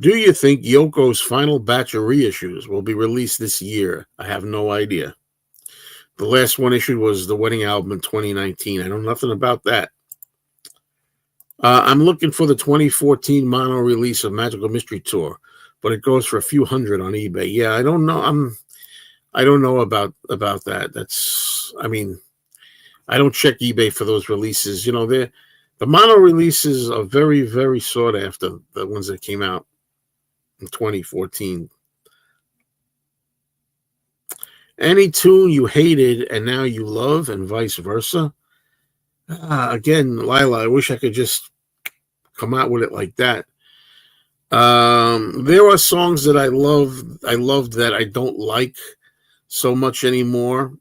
Do you think Yoko's final batch of reissues will be released this year? I have no idea. The last one issued was the wedding album in 2019. I know nothing about that. I'm looking for the 2014 mono release of Magical Mystery Tour, but it goes for a few hundred on eBay. Yeah, I don't know. I don't know about that. That's I mean, I don't check eBay for those releases. The mono releases are very sought after. The ones that came out in 2014. Any tune you hated and now you love, and vice versa. Again, Lila, I wish I could just come out with it like that. There are songs that I loved that I don't like so much anymore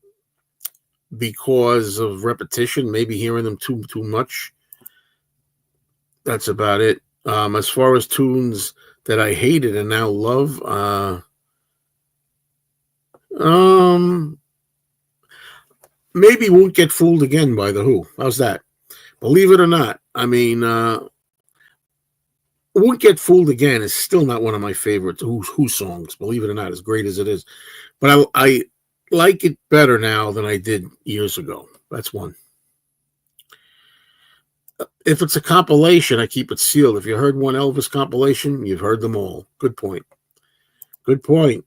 because of repetition, maybe hearing them too much. That's about it. As far as tunes that I hated and now love, um, maybe Won't Get Fooled Again by The Who. How's that? Believe it or not, I mean, Won't Get Fooled Again is still not one of my favorite Who songs, believe it or not, as great as it is. But I like it better now than I did years ago. That's one. If it's a compilation, I keep it sealed. If you heard one Elvis compilation, you've heard them all. Good point. Good point.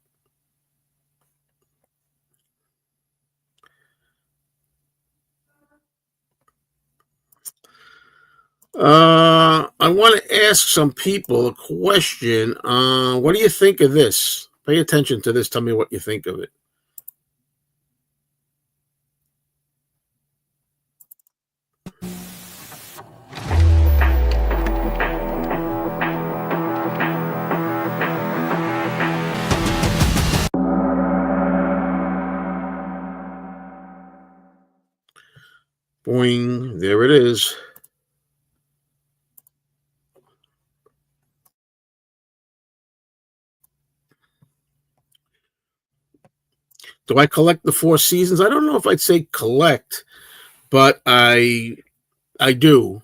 I want to ask some people a question. What do you think of this? Pay attention to this. Tell me what you think of it. Boing. There it is. Do I collect the Four Seasons? I don't know if I'd say collect, but I do.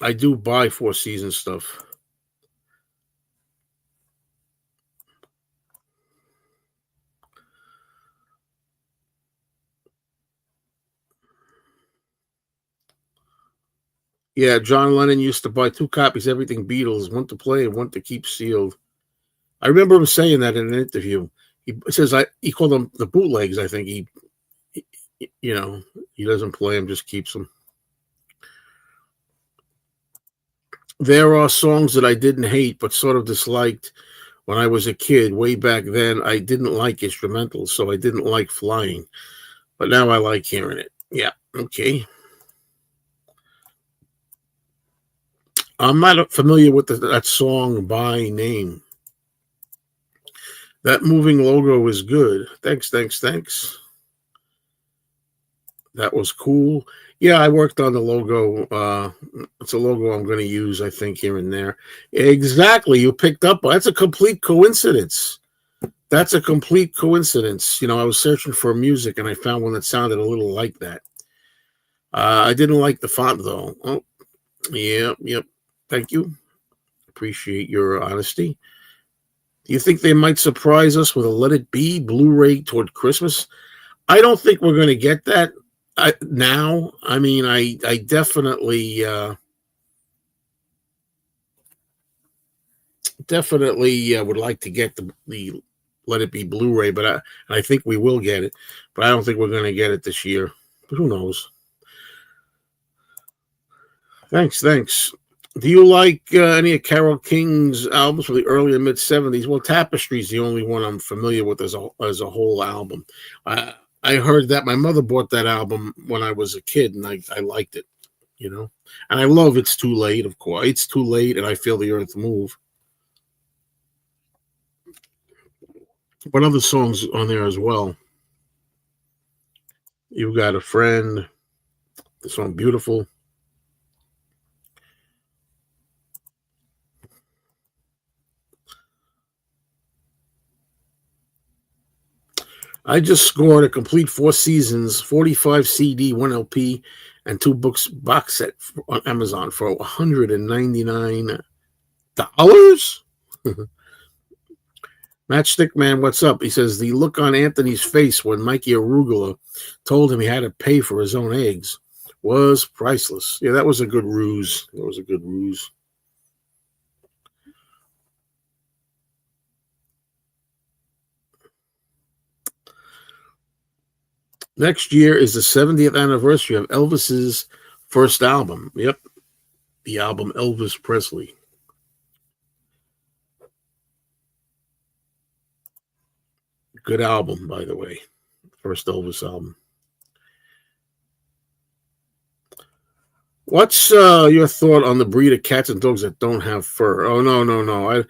I do buy Four Seasons stuff. Yeah, John Lennon used to buy two copies, everything Beatles, one to play and one to keep sealed. I remember him saying that in an interview. He says he called them the bootlegs. I think he he doesn't play them, just keeps them. There are songs that I didn't hate but sort of disliked when I was a kid. Way back then, I didn't like instrumentals, so I didn't like Flying. But now I like hearing it. Yeah, okay. I'm not familiar with that song by name. That moving logo is good. Thanks. That was cool. Yeah, I worked on the logo. It's a logo I'm going to use, I think, here and there. Exactly. You picked up. That's a complete coincidence. That's a complete coincidence. I was searching for music and I found one that sounded a little like that. I didn't like the font, though. Oh, yep. Thank you. Appreciate your honesty. Do you think they might surprise us with a Let It Be Blu-ray toward Christmas? I don't think we're going to get that now. I mean, I definitely would like to get the Let It Be Blu-ray, but I think we will get it. But I don't think we're going to get it this year. But who knows? Thanks. Do you like any of Carole King's albums from the early and mid '70s? Well, Tapestry's the only one I'm familiar with as a whole album. I heard that my mother bought that album when I was a kid, and I liked it, And I love It's Too Late, of course. It's Too Late, and I Feel the Earth Move. But other songs on there as well. You've Got a Friend, the song Beautiful. I just scored a complete Four Seasons, 45 CD, 1 LP, and 2 books box set on Amazon for $199. Matchstick Man, what's up? He says the look on Anthony's face when Mikey Arugula told him he had to pay for his own eggs was priceless. Yeah, that was a good ruse. That was a good ruse. Next year is the 70th anniversary of Elvis's first album. Yep, the album Elvis Presley. Good album, by the way. First Elvis album. What's your thought on the breed of cats and dogs that don't have fur? Oh no, no, no.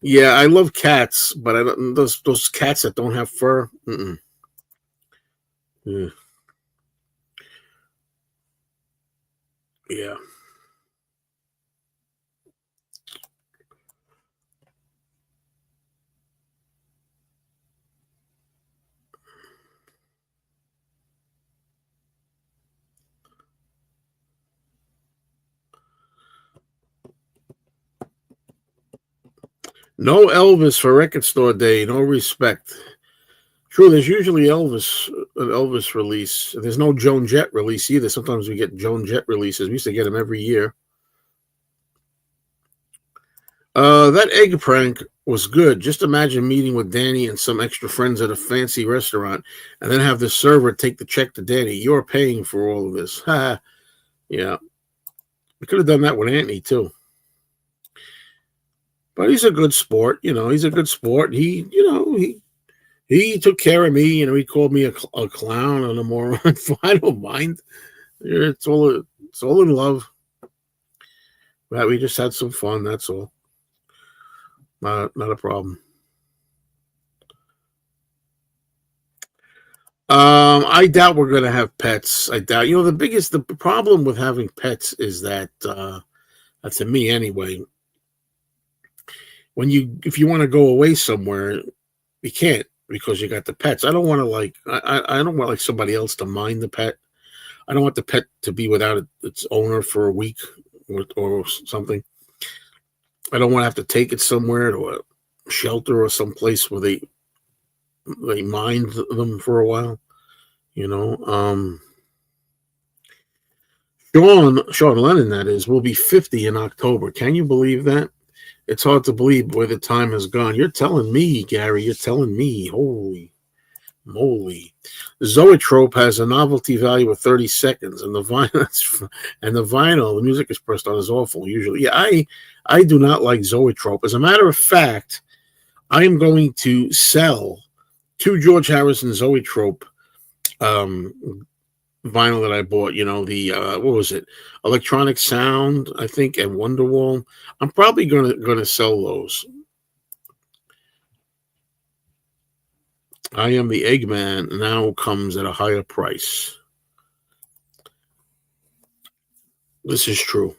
Yeah, I love cats, but I don't, those cats that don't have fur. Mm-mm. Yeah, yeah. No Elvis for Record Store Day. No respect. True, there's usually an Elvis release. There's no Joan Jett release either. Sometimes we get Joan Jett releases. We used to get them every year. That egg prank was good. Just imagine meeting with Danny and some extra friends at a fancy restaurant, and then have the server take the check to Danny. You're paying for all of this. Ha! Yeah, we could have done that with Anthony too. But he's a good sport. He's a good sport. He took care of me. He called me a clown and a moron. I don't mind. It's all in love. But we just had some fun. That's all. Not a problem. I doubt we're gonna have pets. I doubt. The problem with having pets is that to me anyway. If you want to go away somewhere, you can't because you got the pets. I don't want to I don't want like somebody else to mind the pet. I don't want the pet to be without its owner for a week or something. I don't want to have to take it somewhere to a shelter or some place where they mind them for a while. You know, Sean Lennon, that is, will be 50 in October. Can you believe that? It's hard to believe where the time has gone. You're telling me, Gary. You're telling me. Holy moly! Zoetrope has a novelty value of 30 seconds, and the vinyl, the music is pressed on, is awful. Usually, yeah, I do not like Zoetrope. As a matter of fact, I am going to sell two George Harrison Zoetrope vinyl that I bought. The what was it? Electronic Sound, I think, and Wonderwall. I'm probably gonna sell those. I Am the Eggman now comes at a higher price. This is true.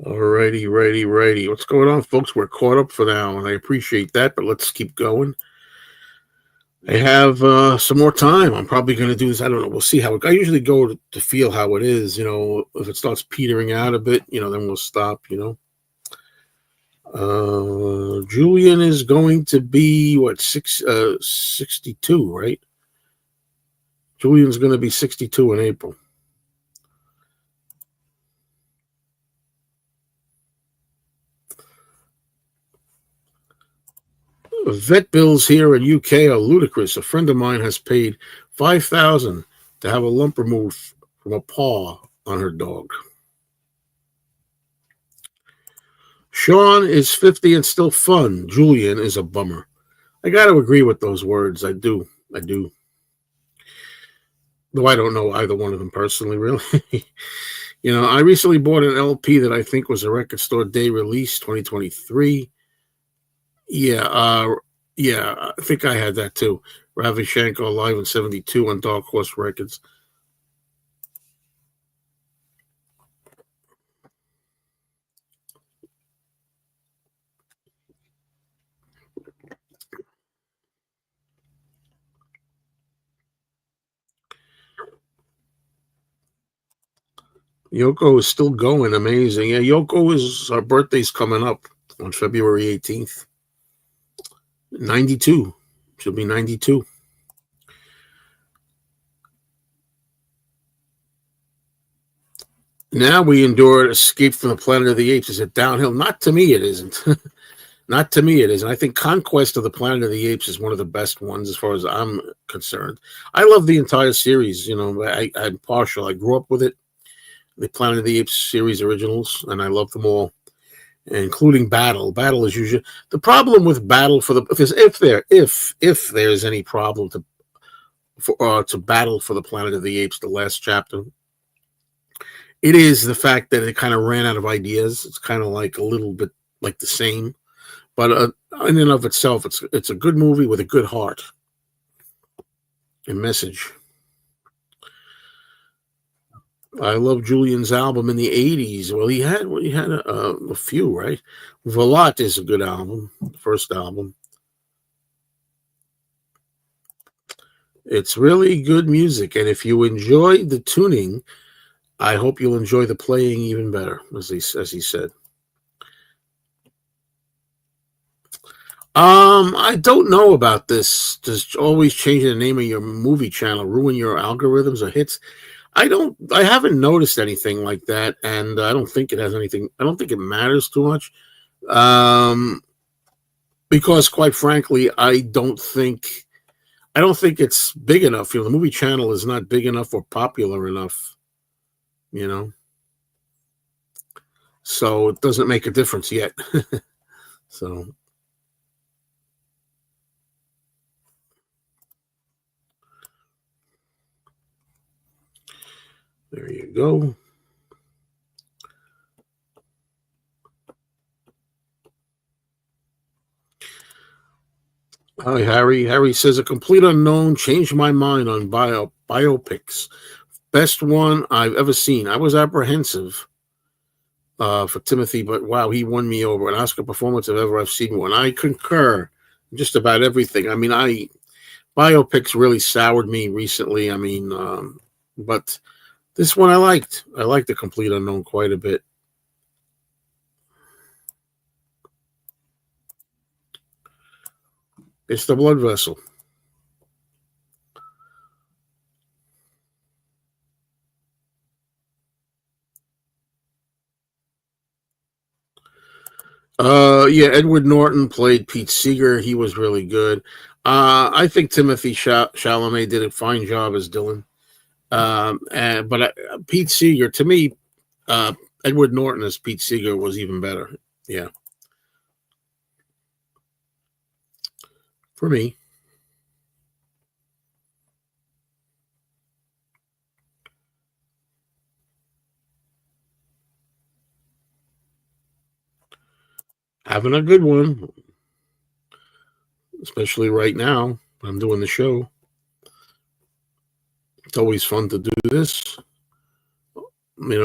Alrighty, righty. What's going on, folks? We're caught up for now, and I appreciate that, but let's keep going. I have some more time. I'm probably going to do this. I don't know. We'll see how I usually go to feel how it is. If it starts petering out a bit, then we'll stop. Julian is going to be 62, right? Julian's going to be 62 in April. Vet bills here in UK are ludicrous. A friend of mine has paid $5,000 to have a lump removed from a paw on her dog. Sean is 50 and still fun. Julian is a bummer. I got to agree with those words. I do. Though I don't know either one of them personally, really. I recently bought an LP that I think was a Record Store Day release, 2023. Yeah, I think I had that too. Ravi Shankar live in '72 on Dark Horse Records. Yoko is still going, amazing. Yeah, her birthday's coming up on February 18th. 92. She'll be 92. Now we endure Escape from the Planet of the Apes. Is it downhill? Not to me, it isn't. Not to me, it is. And I think Conquest of the Planet of the Apes is one of the best ones as far as I'm concerned. I love the entire series. I'm partial. I grew up with it, the Planet of the Apes series originals, and I love them all, including Battle. Battle is usually the problem with Battle for the if there's any problem to Battle for the Planet of the Apes, the last chapter. It is the fact that it kind of ran out of ideas. It's kind of like a little bit like the same, but in and of itself, it's a good movie with a good heart and message. I love Julian's album in the '80s. Well, he had a few, right? Velat is a good album, first album. It's really good music, and if you enjoy the tuning, I hope you'll enjoy the playing even better, as he said. I don't know about this. Does always changing the name of your movie channel ruin your algorithms or hits? I haven't noticed anything like that, and I don't think it has anything. I don't think it matters too much. Um, because quite frankly, I don't think it's big enough. The movie channel is not big enough or popular enough. You know, so it doesn't make a difference yet. So there you go. Hi, Harry. Harry says a complete unknown changed my mind on biopics. Best one I've ever seen. I was apprehensive for Timothy, but wow, he won me over. An Oscar performance if ever I've seen one. I concur just about everything. I mean, I biopics really soured me recently. I mean, but this one I liked. I liked The Complete Unknown quite a bit. It's the blood vessel. Yeah, Edward Norton played Pete Seeger. He was really good. I think Timothy Chalamet did a fine job as Dylan. But Pete Seeger, to me, uh, Edward Norton as Pete Seeger was even better. Yeah, for me. Having a good one, especially right now. I'm doing the show. It's always fun to do this.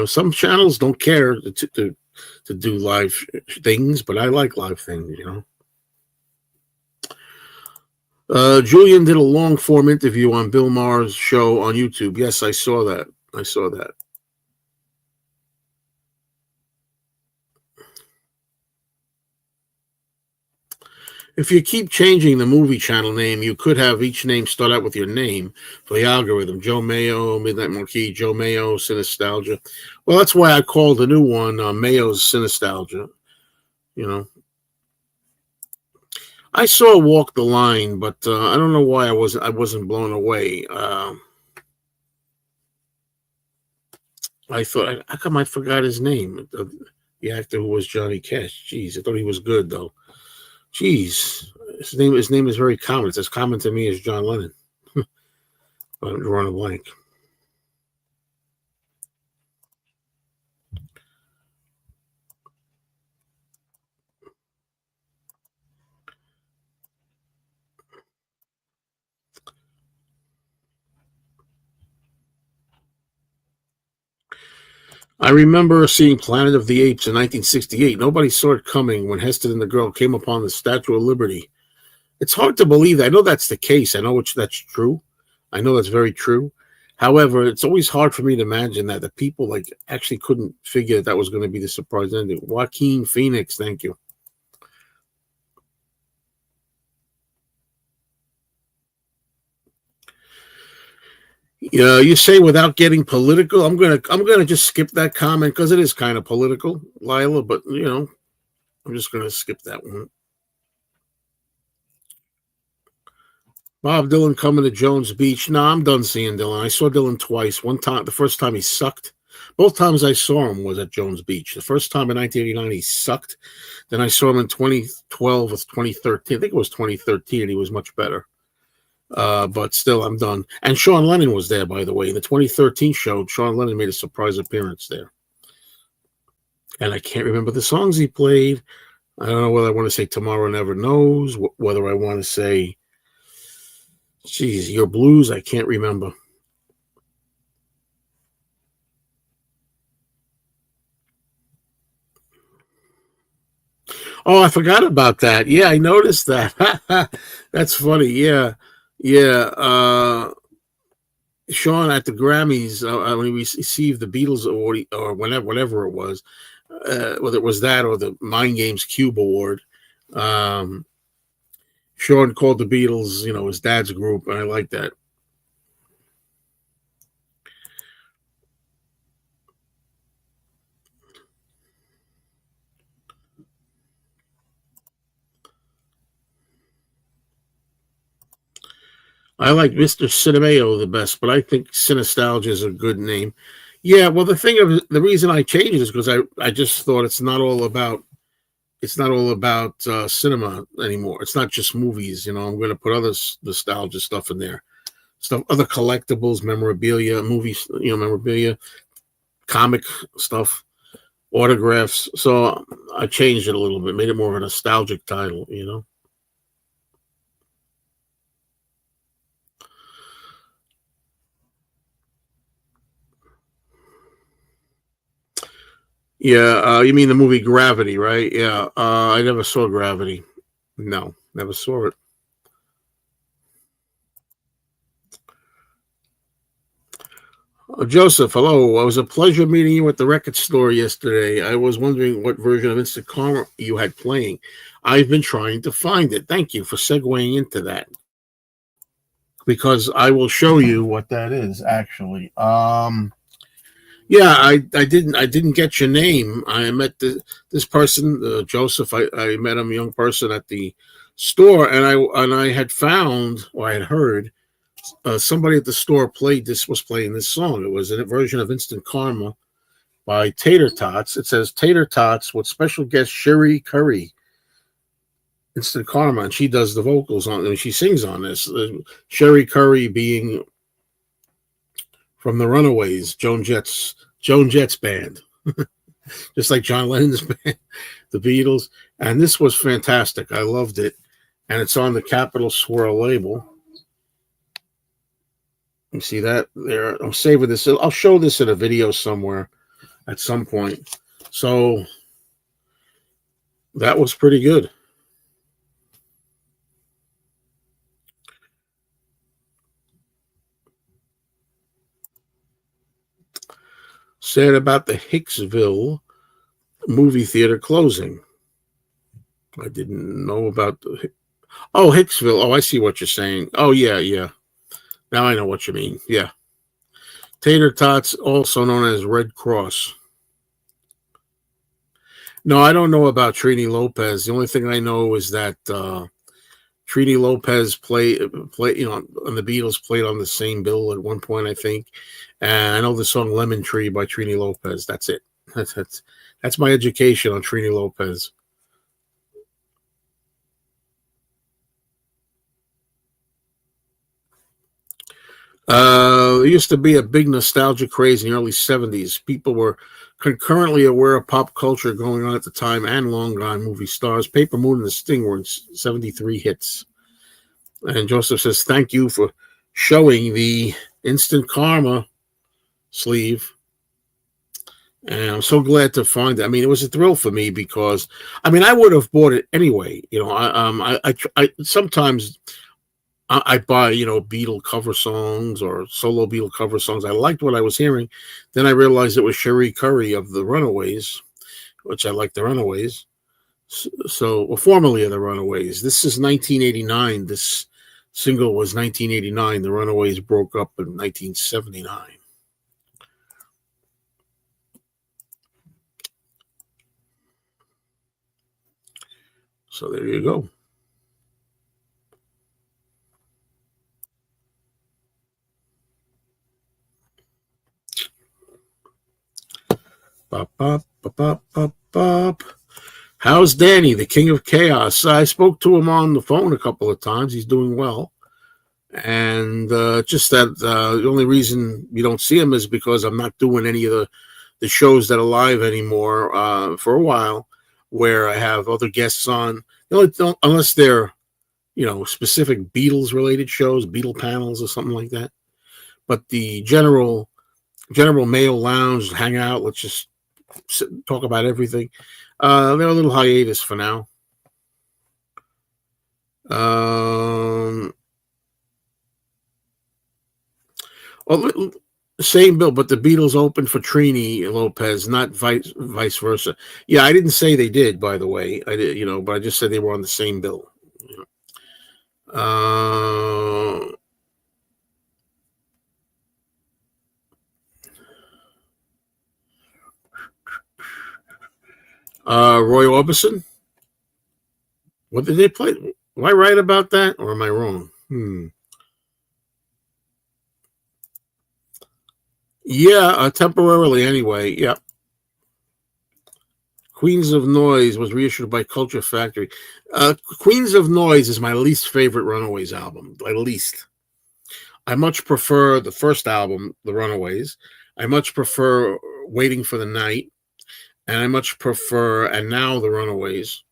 Some channels don't care to do live things, but I like live things. Julian did a long form interview on Bill Maher's show on YouTube. Yes, I saw that. I saw that. If you keep changing the movie channel name, you could have each name start out with your name for the algorithm. Joe Mayo, Midnight Marquee, Joe Mayo, Synestalgia. Well, that's why I called the new one Mayo's Synestalgia. You know, I saw Walk the Line, but I don't know why I wasn't blown away. I thought, how come I forgot his name? The actor who was Johnny Cash. Jeez, I thought he was good though. Jeez, his name is very common. It's as common to me as John Lennon. I'm drawing a blank. I remember seeing Planet of the Apes in 1968. Nobody saw it coming when Heston and the girl came upon the Statue of Liberty. It's hard to believe that. I know that's the case. I know that's true. I know that's very true. However, it's always hard for me to imagine that the people like actually couldn't figure that was going to be the surprise ending. Joaquin Phoenix, thank you. Yeah, you say without getting political. I'm gonna just skip that comment because it is kind of political, Lila. But I'm just gonna skip that one. Bob Dylan coming to Jones Beach. No, I'm done seeing Dylan. I saw Dylan twice. One time, the first time he sucked. Both times I saw him was at Jones Beach. The first time in 1989 he sucked. Then I saw him in 2012 with 2013. I think it was 2013, and he was much better. But still, I'm done. And Sean Lennon was there, by the way. In the 2013 show, Sean Lennon made a surprise appearance there. And I can't remember the songs he played. I don't know whether I want to say Tomorrow Never Knows, whether I want to say, geez, Your Blues. I can't remember. Oh, I forgot about that. Yeah, I noticed that. That's funny. Yeah. Yeah. Sean at the Grammys when he received the Beatles award or whatever it was, whether it was that or the Mind Games Cube Award. Um, Sean called the Beatles, his dad's group, and I like that. I like Mr. Cinemayo the best, but I think Cinestalgia is a good name. Yeah, well, the reason I changed it is because I just thought it's not all about cinema anymore. It's not just movies. I'm going to put other nostalgia stuff in there, other collectibles, memorabilia, movies, memorabilia, comic stuff, autographs. So I changed it a little bit, made it more of a nostalgic title. Yeah, you mean the movie Gravity, right? Yeah, I never saw Gravity. No, never saw it. Joseph, hello. It was a pleasure meeting you at the record store yesterday. I was wondering what version of Instant Karma you had playing. I've been trying to find it. Thank you for segueing into that because I will show you what that is actually. Yeah, I didn't get your name. I met this person, Joseph. I met him, a young person at the store, and I had found or I had heard somebody at the store was playing this song. It was a version of Instant Karma by Tater Tots. It says Tater Tots with special guest Sherry Curry. Instant Karma, and she does the vocals on. I mean, she sings on this. Sherry Curry being from the Runaways, Joan Jett's band, just like John Lennon's band, the Beatles. And this was fantastic. I loved it, and it's on the Capitol Swirl label. You see that there? I'm saving this. I'll show this in a video somewhere at some point. So that was pretty good. Said about the Hicksville movie theater closing. I didn't know about the. Oh, Hicksville. Oh, I see what you're saying. Oh, yeah, yeah. Now I know what you mean. Yeah. Tater Tots, also known as Red Cross. No, I don't know about Trini Lopez. The only thing I know is that Trini Lopez and the Beatles played on the same bill at one point, I think. And I know the song "Lemon Tree" by Trini Lopez. That's it. That's my education on Trini Lopez. There used to be a big nostalgia craze in the early '70s. People were concurrently aware of pop culture going on at the time and long gone movie stars. Paper Moon and the Sting were in 73 hits. And Joseph says, "Thank you for showing the Instant Karma sleeve." And I'm so glad to find it. I mean, it was a thrill for me because, I mean, I would have bought it anyway. I sometimes I buy, Beatle cover songs or solo Beatle cover songs. I liked what I was hearing. Then I realized it was Sherry Curry of the Runaways, which I like the Runaways. So, well, formerly of the Runaways. This is 1989. This Single was 1989. The Runaways broke up in 1979. So there you go. Bop, bop, bop, bop, bop, bop. How's Danny, the king of chaos? I spoke to him on the phone a couple of times. He's doing well. And just that the only reason you don't see him is because I'm not doing any of the shows that are live anymore for a while, where I have other guests on. Unless they're specific Beatles related shows, Beatle panels or something like that. But the general Mayo Lounge, hang out, let's just talk about everything. They're a little hiatus for now. Well, same bill, but the Beatles opened for Trini Lopez, not vice versa. Yeah, I didn't say they did, by the way. I did, but I just said they were on the same bill. Uh, Roy Orbison. What did they play? Am I right about that, or am I wrong? Yeah, temporarily anyway. Yeah. Queens of Noise was reissued by Culture Factory. Queens of Noise is my least favorite Runaways album. My least. I much prefer the first album, The Runaways. I much prefer Waiting for the Night. And I much prefer And Now The Runaways.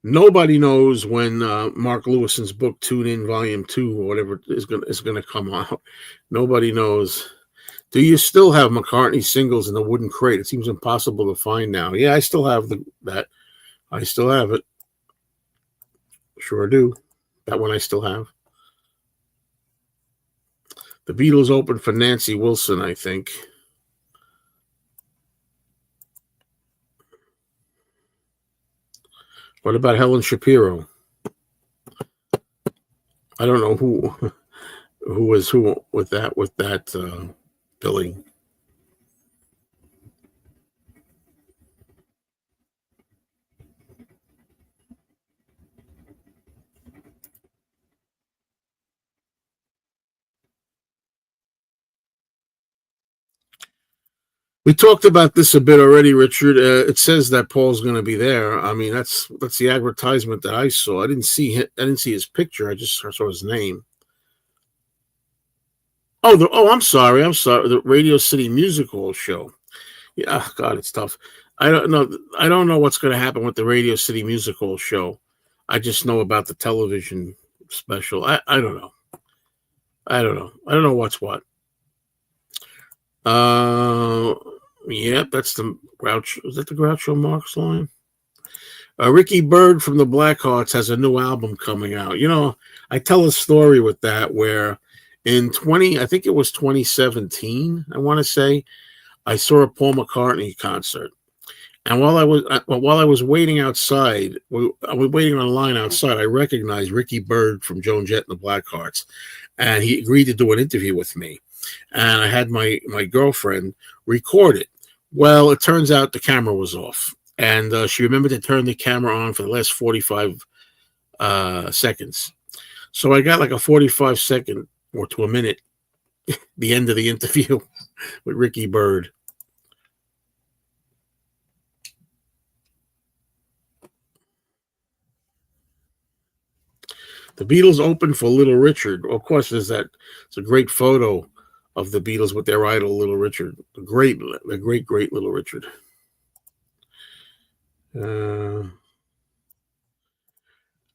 Nobody knows when Mark Lewison's book Tune In Volume 2 or whatever is gonna come out. Nobody knows. Do you still have McCartney singles in the wooden crate? It seems impossible to find now. Yeah, I still have that. I still have it. Sure do. That one I still have. The Beatles opened for Nancy Wilson, I think. What about Helen Shapiro? I don't know who was who with that billing. We talked about this a bit already, Richard. It says that Paul's going to be there. I mean, that's the advertisement that I saw. I didn't see his picture. I just saw his name. Oh, I'm sorry. I'm sorry. The Radio City Music Hall show. Yeah, oh, God, it's tough. I don't know. I don't know what's going to happen with the Radio City Music Hall show. I just know about the television special. I don't know. I don't know. I don't know what's what. Uh, yeah, that's the Grouch. Is that the Groucho Marx line? Ricky Byrd from the Blackhearts has a new album coming out. I tell a story with that where in I think it was 2017, I want to say, I saw a Paul McCartney concert. And while I was waiting outside, I was waiting on a line outside. I recognized Ricky Byrd from Joan Jett and the Blackhearts, and he agreed to do an interview with me. And I had my girlfriend record it. Well, it turns out the camera was off, and she remembered to turn the camera on for the last 45 seconds. So I got like a 45-second or to a minute, the end of the interview with Ricky Byrd. The Beatles opened for Little Richard. Of course, it's a great photo of the Beatles with their idol, Little Richard. The great Little Richard. Uh,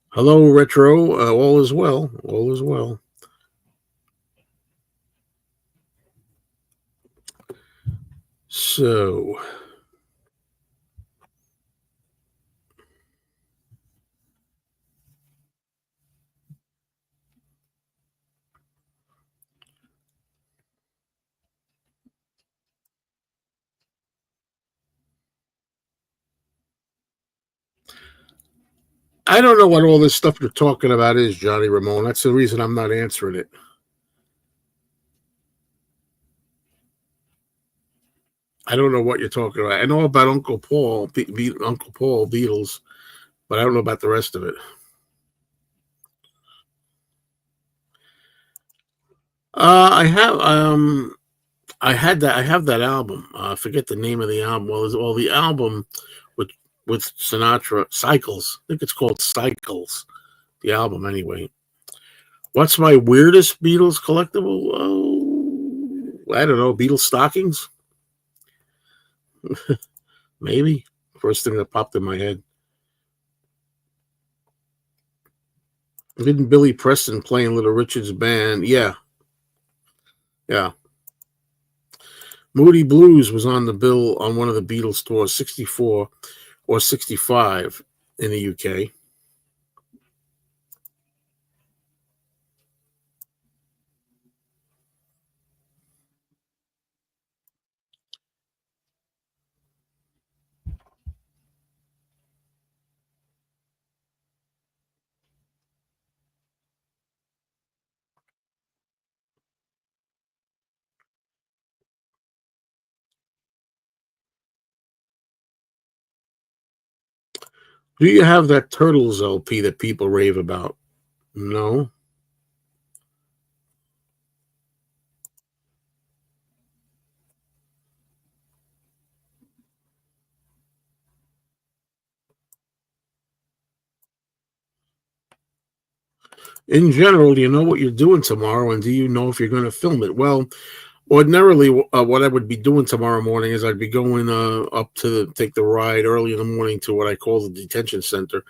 Hello, Retro. All is well. All is well. So, I don't know what all this stuff you're talking about is, Johnny Ramone. That's the reason I'm not answering it. I don't know what you're talking about. I know about Uncle Paul, Uncle Paul Beatles, but I don't know about the rest of it. I had that. I have that album. I forget the name of the album. Well, the album with Sinatra, Cycles. I think it's called Cycles. The album, anyway. What's my weirdest Beatles collectible? Oh, I don't know. Beatles stockings, maybe. First thing that popped in my head. Didn't Billy Preston play in Little Richard's band? Yeah, yeah. Moody Blues was on the bill on one of the Beatles tours, 64 or 65 in the UK. Do you have that Turtles LP that people rave about? No. In general, do you know what you're doing tomorrow, and do you know if you're going to film it? Well, ordinarily, what I would be doing tomorrow morning is I'd be going up to take the ride early in the morning to what I call the detention center,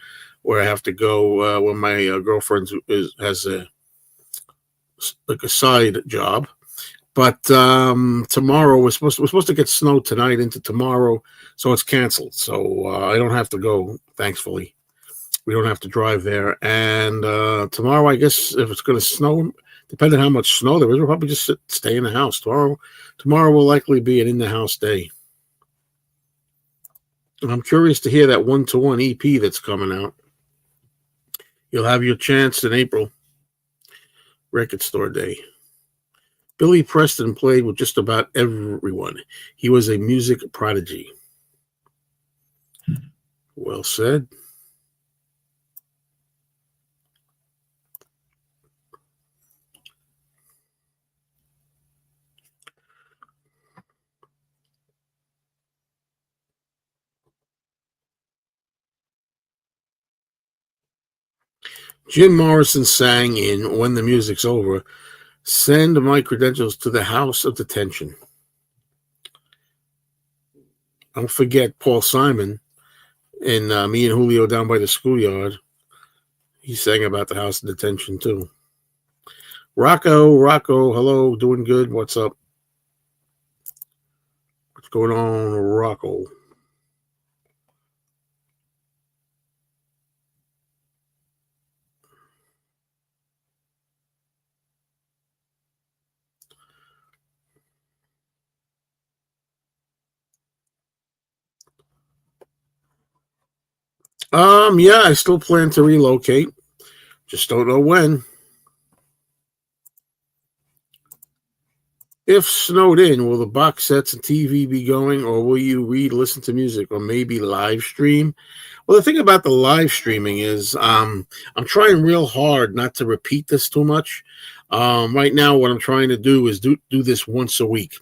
where I have to go when my girlfriend has like a side job. But tomorrow we're supposed to get snow tonight into tomorrow, so it's canceled. So I don't have to go. Thankfully, we don't have to drive there. And tomorrow, I guess if it's going to snow, depending on how much snow there is, we'll probably just stay in the house tomorrow. Tomorrow will likely be an in the house day. And I'm curious to hear that 1-to-1 EP that's coming out. You'll have your chance in April, Record Store Day. Billy Preston played with just about everyone. He was a music prodigy. Well said. Jim Morrison sang in When the Music's Over, send my credentials to the House of Detention. Don't forget Paul Simon and Me and Julio Down by the Schoolyard. He sang about the House of Detention too. Rocco, hello, doing good. What's up? What's going on, Rocco? Yeah, I still plan to relocate. Just don't know when. If snowed in, will the box sets and TV be going, or will you read, listen to music, or maybe live stream? Well, the thing about the live streaming is I'm trying real hard not to repeat this too much. Right now, what I'm trying to do is do this once a week.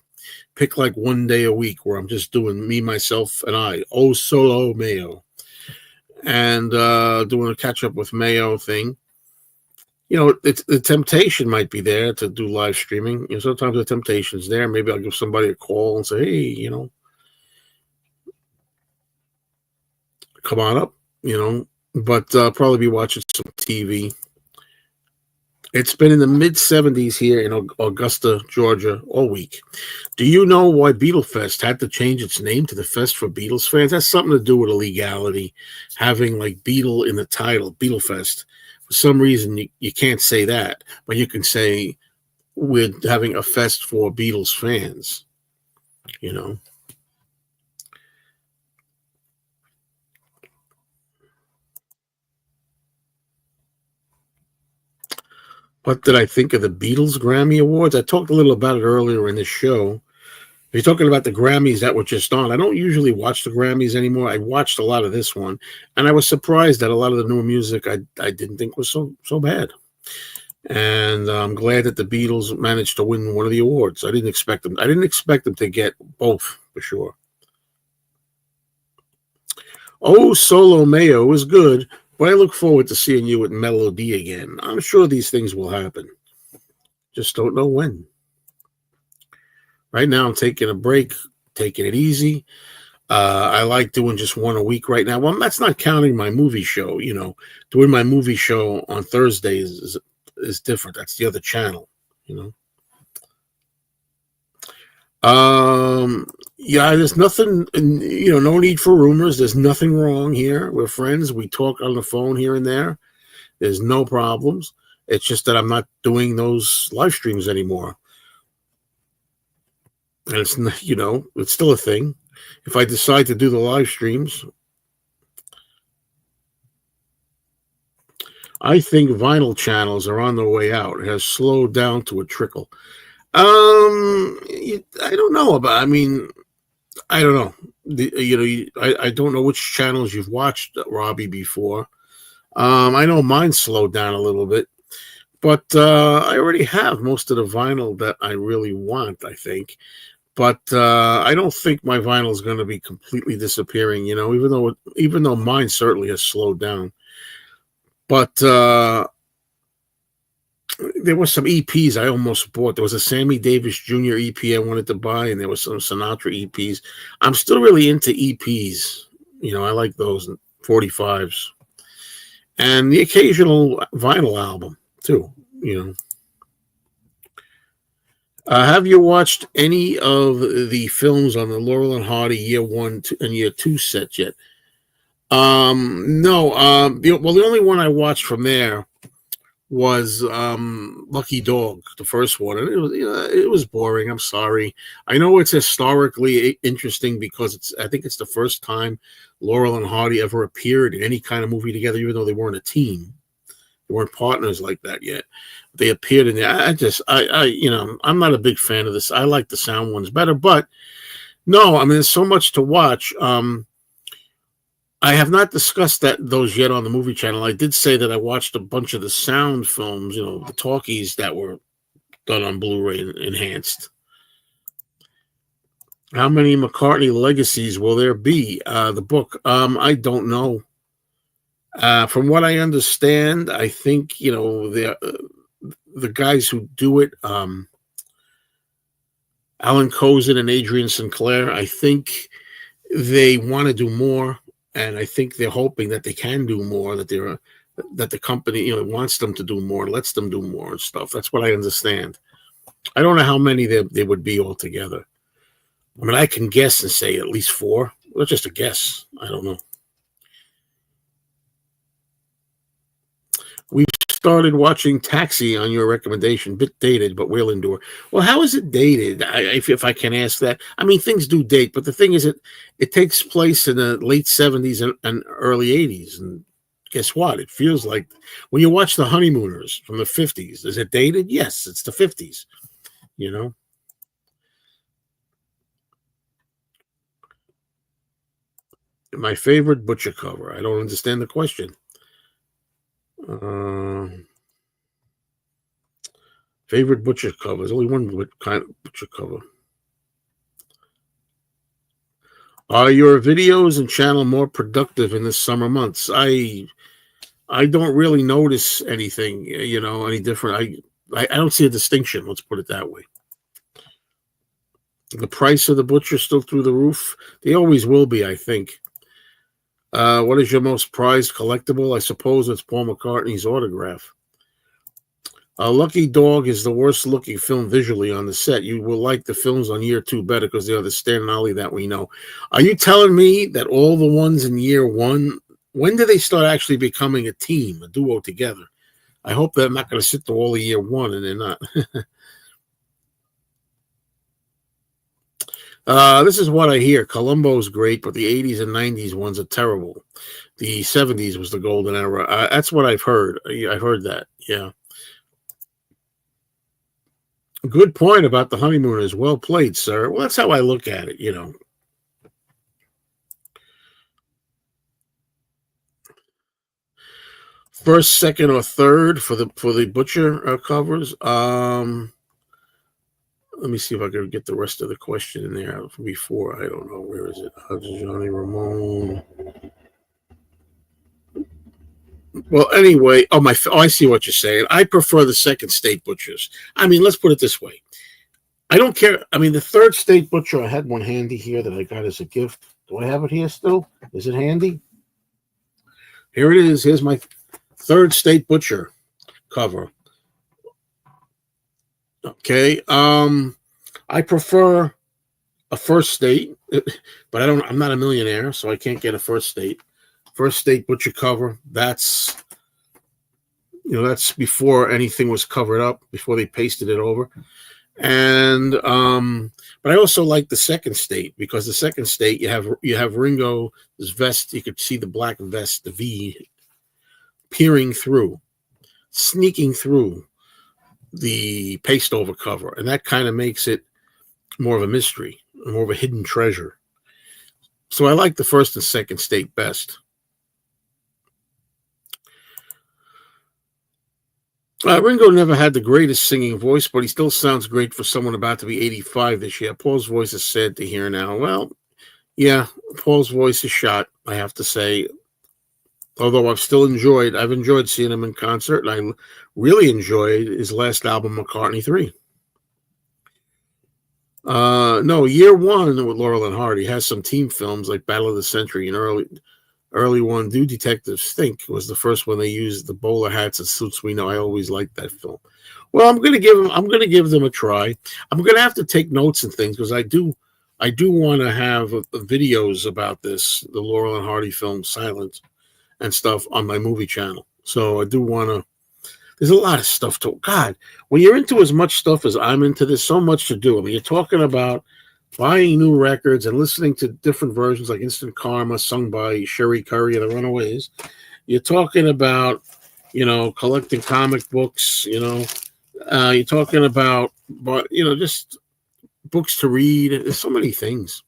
Pick like one day a week where I'm just doing me, myself, and I. Oh, solo Mayo. And doing a catch up with Mayo thing. You know, it's the temptation might be there to do live streaming. You know, sometimes the temptation's there. Maybe I'll give somebody a call and say, hey, come on up, but probably be watching some TV. It's been in the mid 70s here in Augusta, Georgia, all week. Do you know why Beatlefest had to change its name to the Fest for Beatles fans? That's something to do with illegality, having like Beatle in the title, Beatlefest. For some reason, you can't say that, but you can say we're having a fest for Beatles fans, you know. What did I think of the Beatles Grammy Awards? I talked a little about it earlier in this show. You're talking about the Grammys that were just on. I don't usually watch the Grammys anymore. I watched a lot of this one, and I was surprised that a lot of the new music I didn't think was so bad. And I'm glad that the Beatles managed to win one of the awards. I didn't expect them. I didn't expect them to get both for sure. Oh, Solo Mayo was good, but I look forward to seeing you at Melody again. I'm sure these things will happen. Just don't know when. Right now, I'm taking a break, taking it easy. I like doing just one a week right now. Well, that's not counting my movie show. Doing my movie show on Thursdays is different. That's the other channel. You know. Yeah, there's nothing. No need for rumors. There's nothing wrong here. We're friends. We talk on the phone here and there. There's no problems. It's just that I'm not doing those live streams anymore. And it's still a thing. If I decide to do the live streams, I think vinyl channels are on their way out. It has slowed down to a trickle. I don't know about. I mean, I don't know. I don't know which channels you've watched, Robbie, before. I know mine slowed down a little bit, but I already have most of the vinyl that I really want, I think. But I don't think my vinyl is going to be completely disappearing. Even though mine certainly has slowed down. But there were some EPs I almost bought. There was a Sammy Davis Jr. EP I wanted to buy, and there was some Sinatra EPs. I'm still really into EPs. I like those 45s. And the occasional vinyl album, too. Have you watched any of the films on the Laurel and Hardy year 1 and year 2 set yet? No. The only one I watched from there was Lucky Dog, the first one, and it was boring. I'm sorry. I know it's historically interesting because I think it's the first time Laurel and Hardy ever appeared in any kind of movie together, even though they weren't a team. They weren't partners like that yet. They appeared in there. I'm not a big fan of this. I like the sound ones better, but no, I mean, there's so much to watch. I have not discussed those yet on the movie channel. I did say that I watched a bunch of the sound films, the talkies that were done on Blu-ray enhanced. How many McCartney legacies will there be? The book, I don't know. From what I understand, I think the guys who do it, Alan Kozin and Adrian Sinclair, I think they want to do more. And I think they're hoping that they can do more, that the company, wants them to do more, lets them do more and stuff. That's what I understand. I don't know how many there would be altogether. I mean, I can guess and say at least 4. Well, just a guess. I don't know. We started watching Taxi on your recommendation. Bit dated, but we'll endure. Well, how is it dated? If I can ask that. I mean, things do date, but the thing is, it takes place in the late 70s and early 80s. And guess what? It feels like when you watch The Honeymooners from the 50s, is it dated? Yes, it's the 50s. My favorite Butcher cover. I don't understand the question. Favorite Butcher cover. There's only one kind of Butcher cover. Are your videos and channel more productive in the summer months? I don't really notice anything, any different. I don't see a distinction. Let's put it that way. The price of the Butcher still through the roof. They always will be, I think. What is your most prized collectible? I suppose it's Paul McCartney's autograph. Lucky Dog is the worst looking film visually on the set. You will like the films on year 2 better because they are the Stan and Ollie that we know. Are you telling me that all the ones in year 1, when do they start actually becoming a team, a duo together? I hope they're not going to sit through all of year 1 and they're not. This is what I hear. Columbo's great, but the 80s and 90s ones are terrible. The 70s was the golden era. That's what I've heard. I've heard that. Yeah. Good point about the honeymooners. Well played, sir. Well, that's how I look at it. First, second, or third for the butcher covers. Let me see if I can get the rest of the question in there before. I don't know, where is it? Johnny Ramone. Well, anyway, I see what you're saying. I prefer the second state butchers. I mean, let's put it this way. I don't care. I mean, the third state butcher, I had one handy here that I got as a gift. Do I have it here still? Is it handy? Here it is. Here's my third state butcher cover. Okay. I prefer a first state, but I'm not a millionaire, so I can't get a first state. First state butcher cover. That's before anything was covered up, before they pasted it over. And but I also like the second state, because the second state, you have Ringo's vest. You could see the black vest, the V, peering through, sneaking through the paste over cover, and that kind of makes it more of a mystery, more of a hidden treasure. So I like the first and second state best. Ringo never had the greatest singing voice, but he still sounds great for someone about to be 85 this year. Paul's voice is sad to hear now. Well, yeah, Paul's voice is shot, I have to say. Although I've enjoyed seeing him in concert, and I really enjoyed his last album, McCartney 3. No, year one with Laurel and Hardy has some team films like Battle of the Century and early one. Do Detectives Think was the first one they used the bowler hats and suits. We know. I always liked that film. Well, I'm gonna give them a try. I'm gonna have to take notes and things, because I do want to have videos about this, the Laurel and Hardy film Silent and stuff, on my movie channel. So I do want to. There's a lot of stuff to. God, when you're into as much stuff as I'm into, there's so much to do. I mean, you're talking about buying new records and listening to different versions like Instant Karma, sung by Sherry Curry and the Runaways. You're talking about, collecting comic books, you're talking about, just books to read. There's so many things.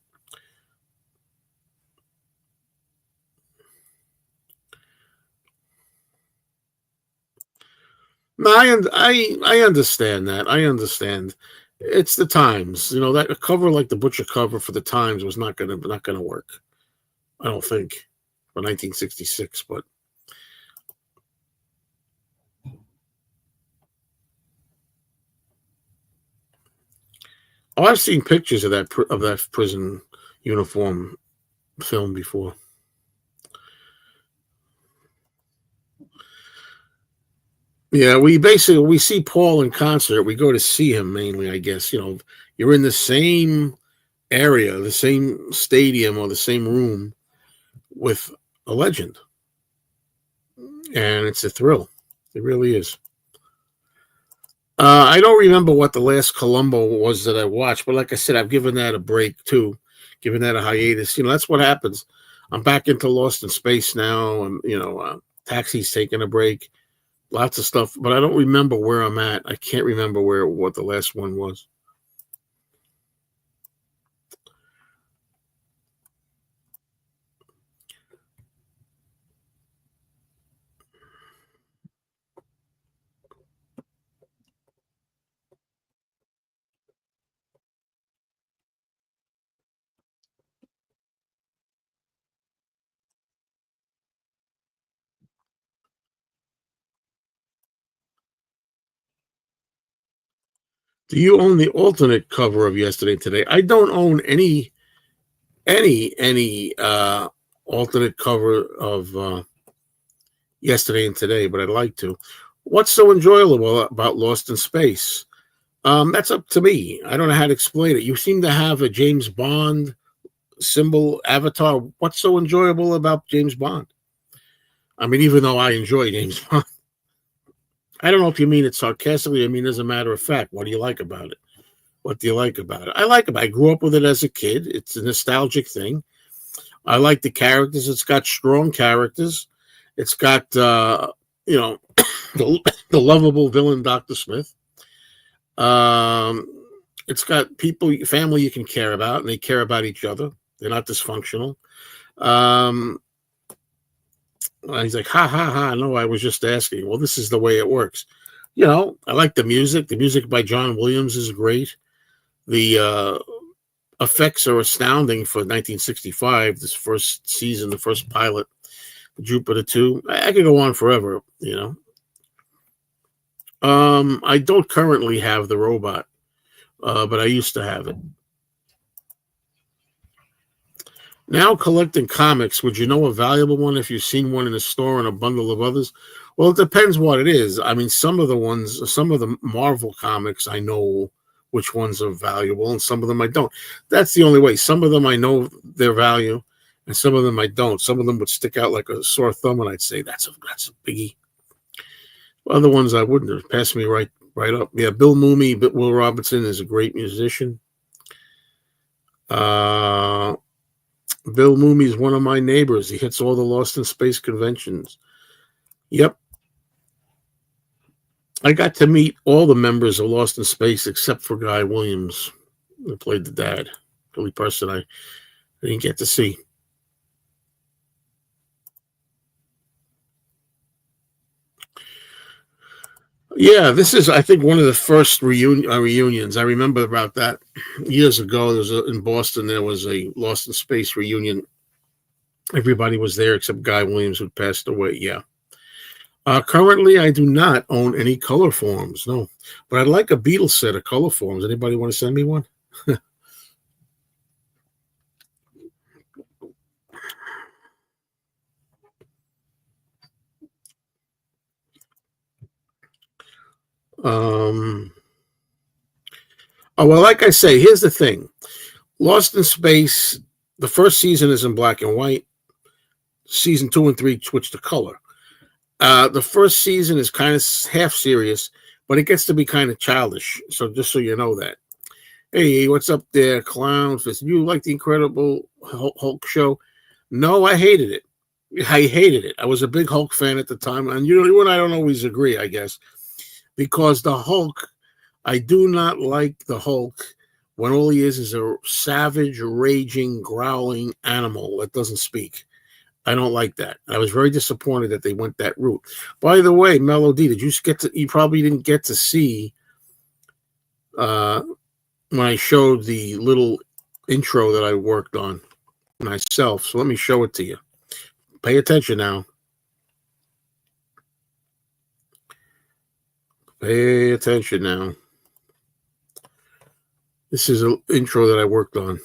No, I understand that. I understand. It's the times. That a cover like the Butcher cover for the Times was not gonna work. I don't think, for 1966. But I've seen pictures of that prison uniform film before. Yeah, we see Paul in concert. We go to see him mainly, I guess. You're in the same area, the same stadium, or the same room with a legend, and it's a thrill. It really is. I don't remember what the last Columbo was that I watched, but like I said, I've given that a break too, given that a hiatus. That's what happens. I'm back into Lost in Space now, and Taxi's taking a break. Lots of stuff, but I don't remember where I'm at. I can't remember what the last one was. Do you own the alternate cover of Yesterday and Today? I don't own any alternate cover of Yesterday and Today, but I'd like to. What's so enjoyable about Lost in Space? That's up to me. I don't know how to explain it. You seem to have a James Bond symbol avatar. What's so enjoyable about James Bond? I mean, even though I enjoy James Bond, I don't know if you mean it sarcastically. I mean, as a matter of fact, what do you like about it? What do you like about it? I like it. I grew up with it as a kid. It's a nostalgic thing. I like the characters. It's got strong characters. It's got, the lovable villain, Dr. Smith. Um, it's got people, family you can care about, and they care about each other. They're not dysfunctional. Um, he's like, ha ha ha. No, I was just asking. Well, this is the way it works. I like the music. The music by John Williams is great. The effects are astounding for 1965. This first season, the first pilot, Jupiter 2. I could go on forever. I don't currently have the robot, but I used to have it. Now collecting comics, would you know a valuable one if you've seen one in a store and a bundle of others? Well, it depends what it is. I mean, some of the Marvel comics, I know which ones are valuable, and some of them I don't. That's the only way. Some of them I know their value, and some of them I don't. Some of them would stick out like a sore thumb, and I'd say that's a biggie. Other ones I wouldn't have passed me right up. Yeah, Bill Mooney, Will Robinson is a great musician. Uh, Bill Mooney is one of my neighbors. He hits all the Lost in Space conventions. Yep. I got to meet all the members of Lost in Space except for Guy Williams, who played the dad. The only person I didn't get to see. Yeah, this is, I think, one of the first reunions. I remember about that years ago. In Boston, there was a Lost in Space reunion. Everybody was there except Guy Williams, who passed away. Yeah. Currently, I do not own any color forms. No, but I'd like a Beatles set of color forms. Anybody want to send me one? um. Oh well, like I say, here's the thing: Lost in Space. The first season is in black and white. Season 2 and 3 switch to color. The first season is kind of half serious, but it gets to be kind of childish. So just so you know that. Hey, what's up there, clowns? You like the Incredible Hulk show? No, I hated it. I hated it. I was a big Hulk fan at the time, and you and I don't always agree, I guess, because the Hulk. I do not like the Hulk when all he is a savage, raging, growling animal that doesn't speak. I don't like that. I was very disappointed that they went that route. By the way, Melody, did you get to? You probably didn't get to see uh, when I showed the little intro that I worked on myself. So let me show it to you. Pay attention now. Pay attention now. This is an intro that I worked on.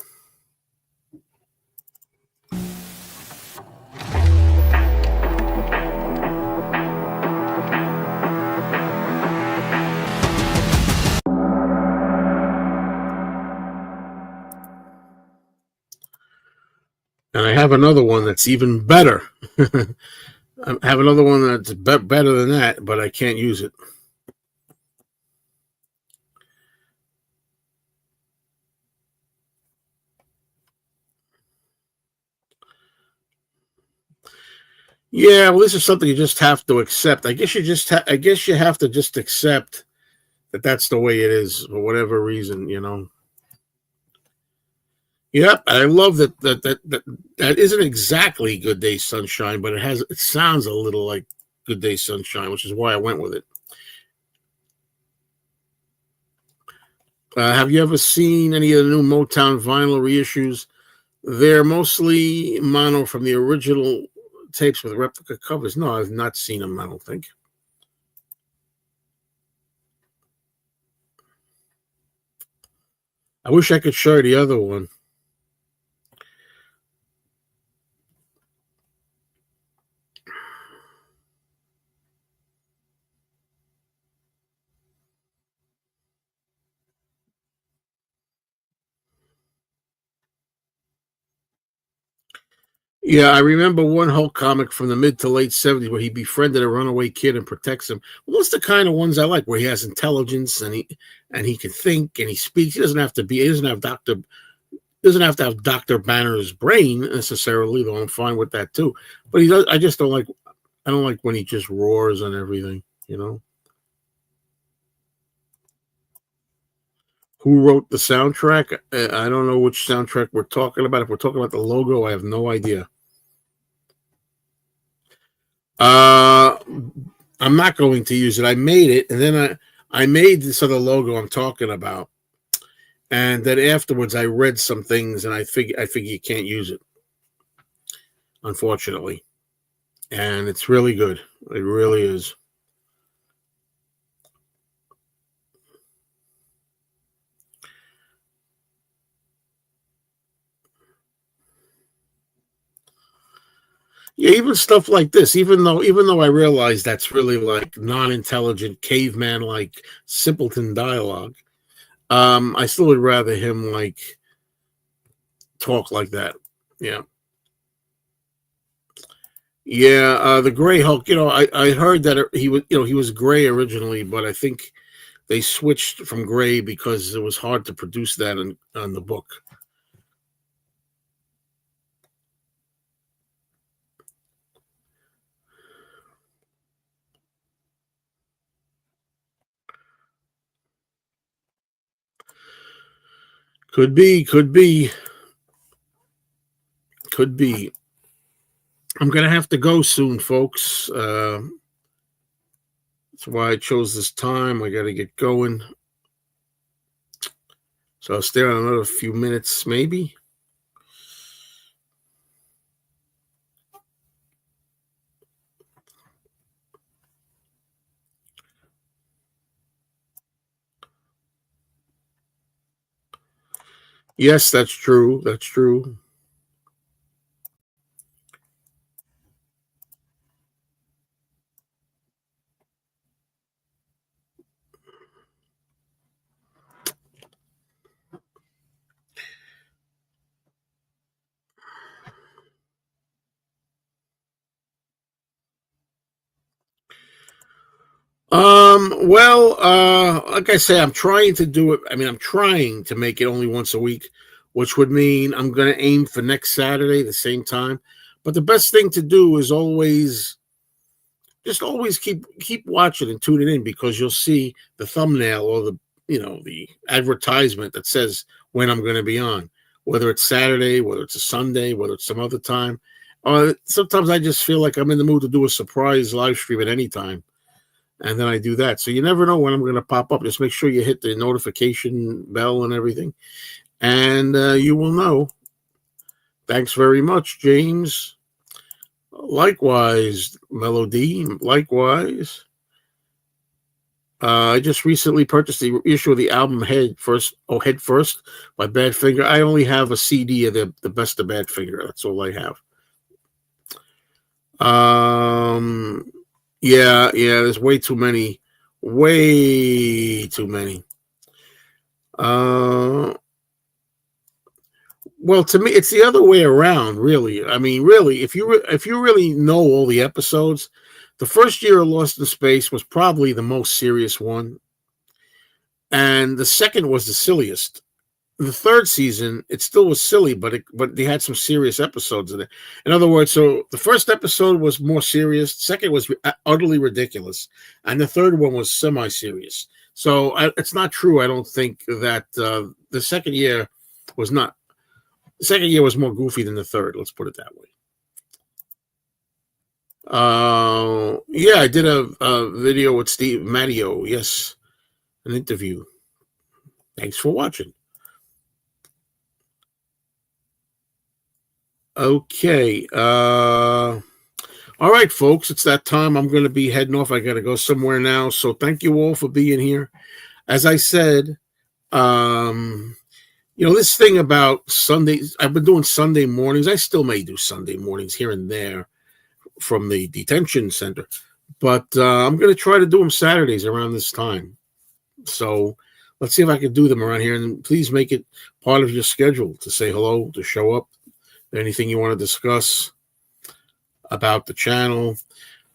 And I have another one that's even better. I have another one that's better than that, but I can't use it. Yeah, well, this is something you just have to accept. I guess I guess you have to just accept that that's the way it is for whatever reason. Yep, I love that isn't exactly Good Day Sunshine, but it sounds a little like Good Day Sunshine, which is why I went with it. Have you ever seen any of the new Motown vinyl reissues? They're mostly mono from the original tapes with replica covers. No, I've not seen them, I don't think. I wish I could show you the other one. Yeah, I remember one Hulk comic from the mid to late 70s where he befriended a runaway kid and protects him. Well, those are the kind of ones I like, where he has intelligence and he can think and he speaks. He doesn't have to have Dr. Banner's brain necessarily, though I'm fine with that too. But he does I don't like when he just roars and everything. who wrote the soundtrack. I don't know which soundtrack we're talking about. If we're talking about the logo, I have no idea. Uh, I'm not going to use it. I made it, and then I made this other logo I'm talking about, and then afterwards I read some things, and I figure you can't use it, unfortunately. And it's really good. It really is. Yeah, even stuff like this, even though I realize that's really like non-intelligent caveman like simpleton dialogue, I still would rather him like talk like that. Yeah. Yeah, the Gray Hulk. I heard that he was gray originally, but I think they switched from gray because it was hard to produce that on the book. Could be, could be, could be. I'm gonna have to go soon, folks. That's why I chose this time. I got to get going, so I'll stay on another few minutes, maybe. Yes, that's true. That's true. Well, like I say, I'm trying to do it. I mean, I'm trying to make it only once a week, which would mean I'm going to aim for next Saturday, the same time. But the best thing to do is always keep watching and tuning in, because you'll see the thumbnail or the advertisement that says when I'm going to be on, whether it's Saturday, whether it's a Sunday, whether it's some other time. Sometimes I just feel like I'm in the mood to do a surprise live stream at any time, and then I do that. So you never know when I'm going to pop up. Just make sure you hit the notification bell and everything, and you will know. Thanks very much, James. Likewise, Melody. Likewise. I just recently purchased the issue of the album Head First by Badfinger. I only have a CD of the best of Badfinger. That's all I have. Yeah, there's way too many. Way too many. Well, to me, it's the other way around, really. I mean, really, if you really know all the episodes, the first year of Lost in Space was probably the most serious one, and the second was the silliest. The third season, it still was silly, but they had some serious episodes in it. In other words, so the first episode was more serious, second was utterly ridiculous, and the third one was semi-serious. So it's not true. I don't think that the second year was not. The second year was more goofy than the third. Let's put it that way. Yeah, I did a video with Steve Mayo. Yes, an interview. Thanks for watching. Okay. All right, folks, it's that time. I'm going to be heading off. I got to go somewhere now. So thank you all for being here. As I said, this thing about Sundays, I've been doing Sunday mornings. I still may do Sunday mornings here and there from the detention center, but I'm going to try to do them Saturdays around this time. So let's see if I can do them around here. And please make it part of your schedule to say hello, to show up, anything you want to discuss about the channel.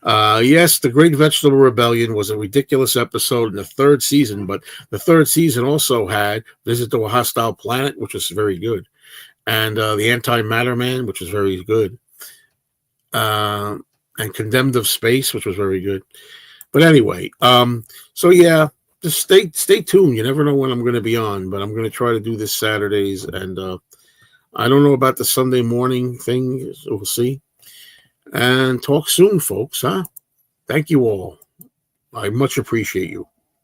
Yes, the Great Vegetable Rebellion was a ridiculous episode in the third season, but the third season also had Visit to a Hostile Planet, which was very good, and the Antimatter Man, which was very good, and Condemned of Space, which was very good. But anyway, so yeah, just stay tuned. You never know when I'm going to be on, but I'm going to try to do this Saturdays, and I don't know about the Sunday morning thing. So we'll see. And talk soon, folks. Huh? Thank you all. I much appreciate you.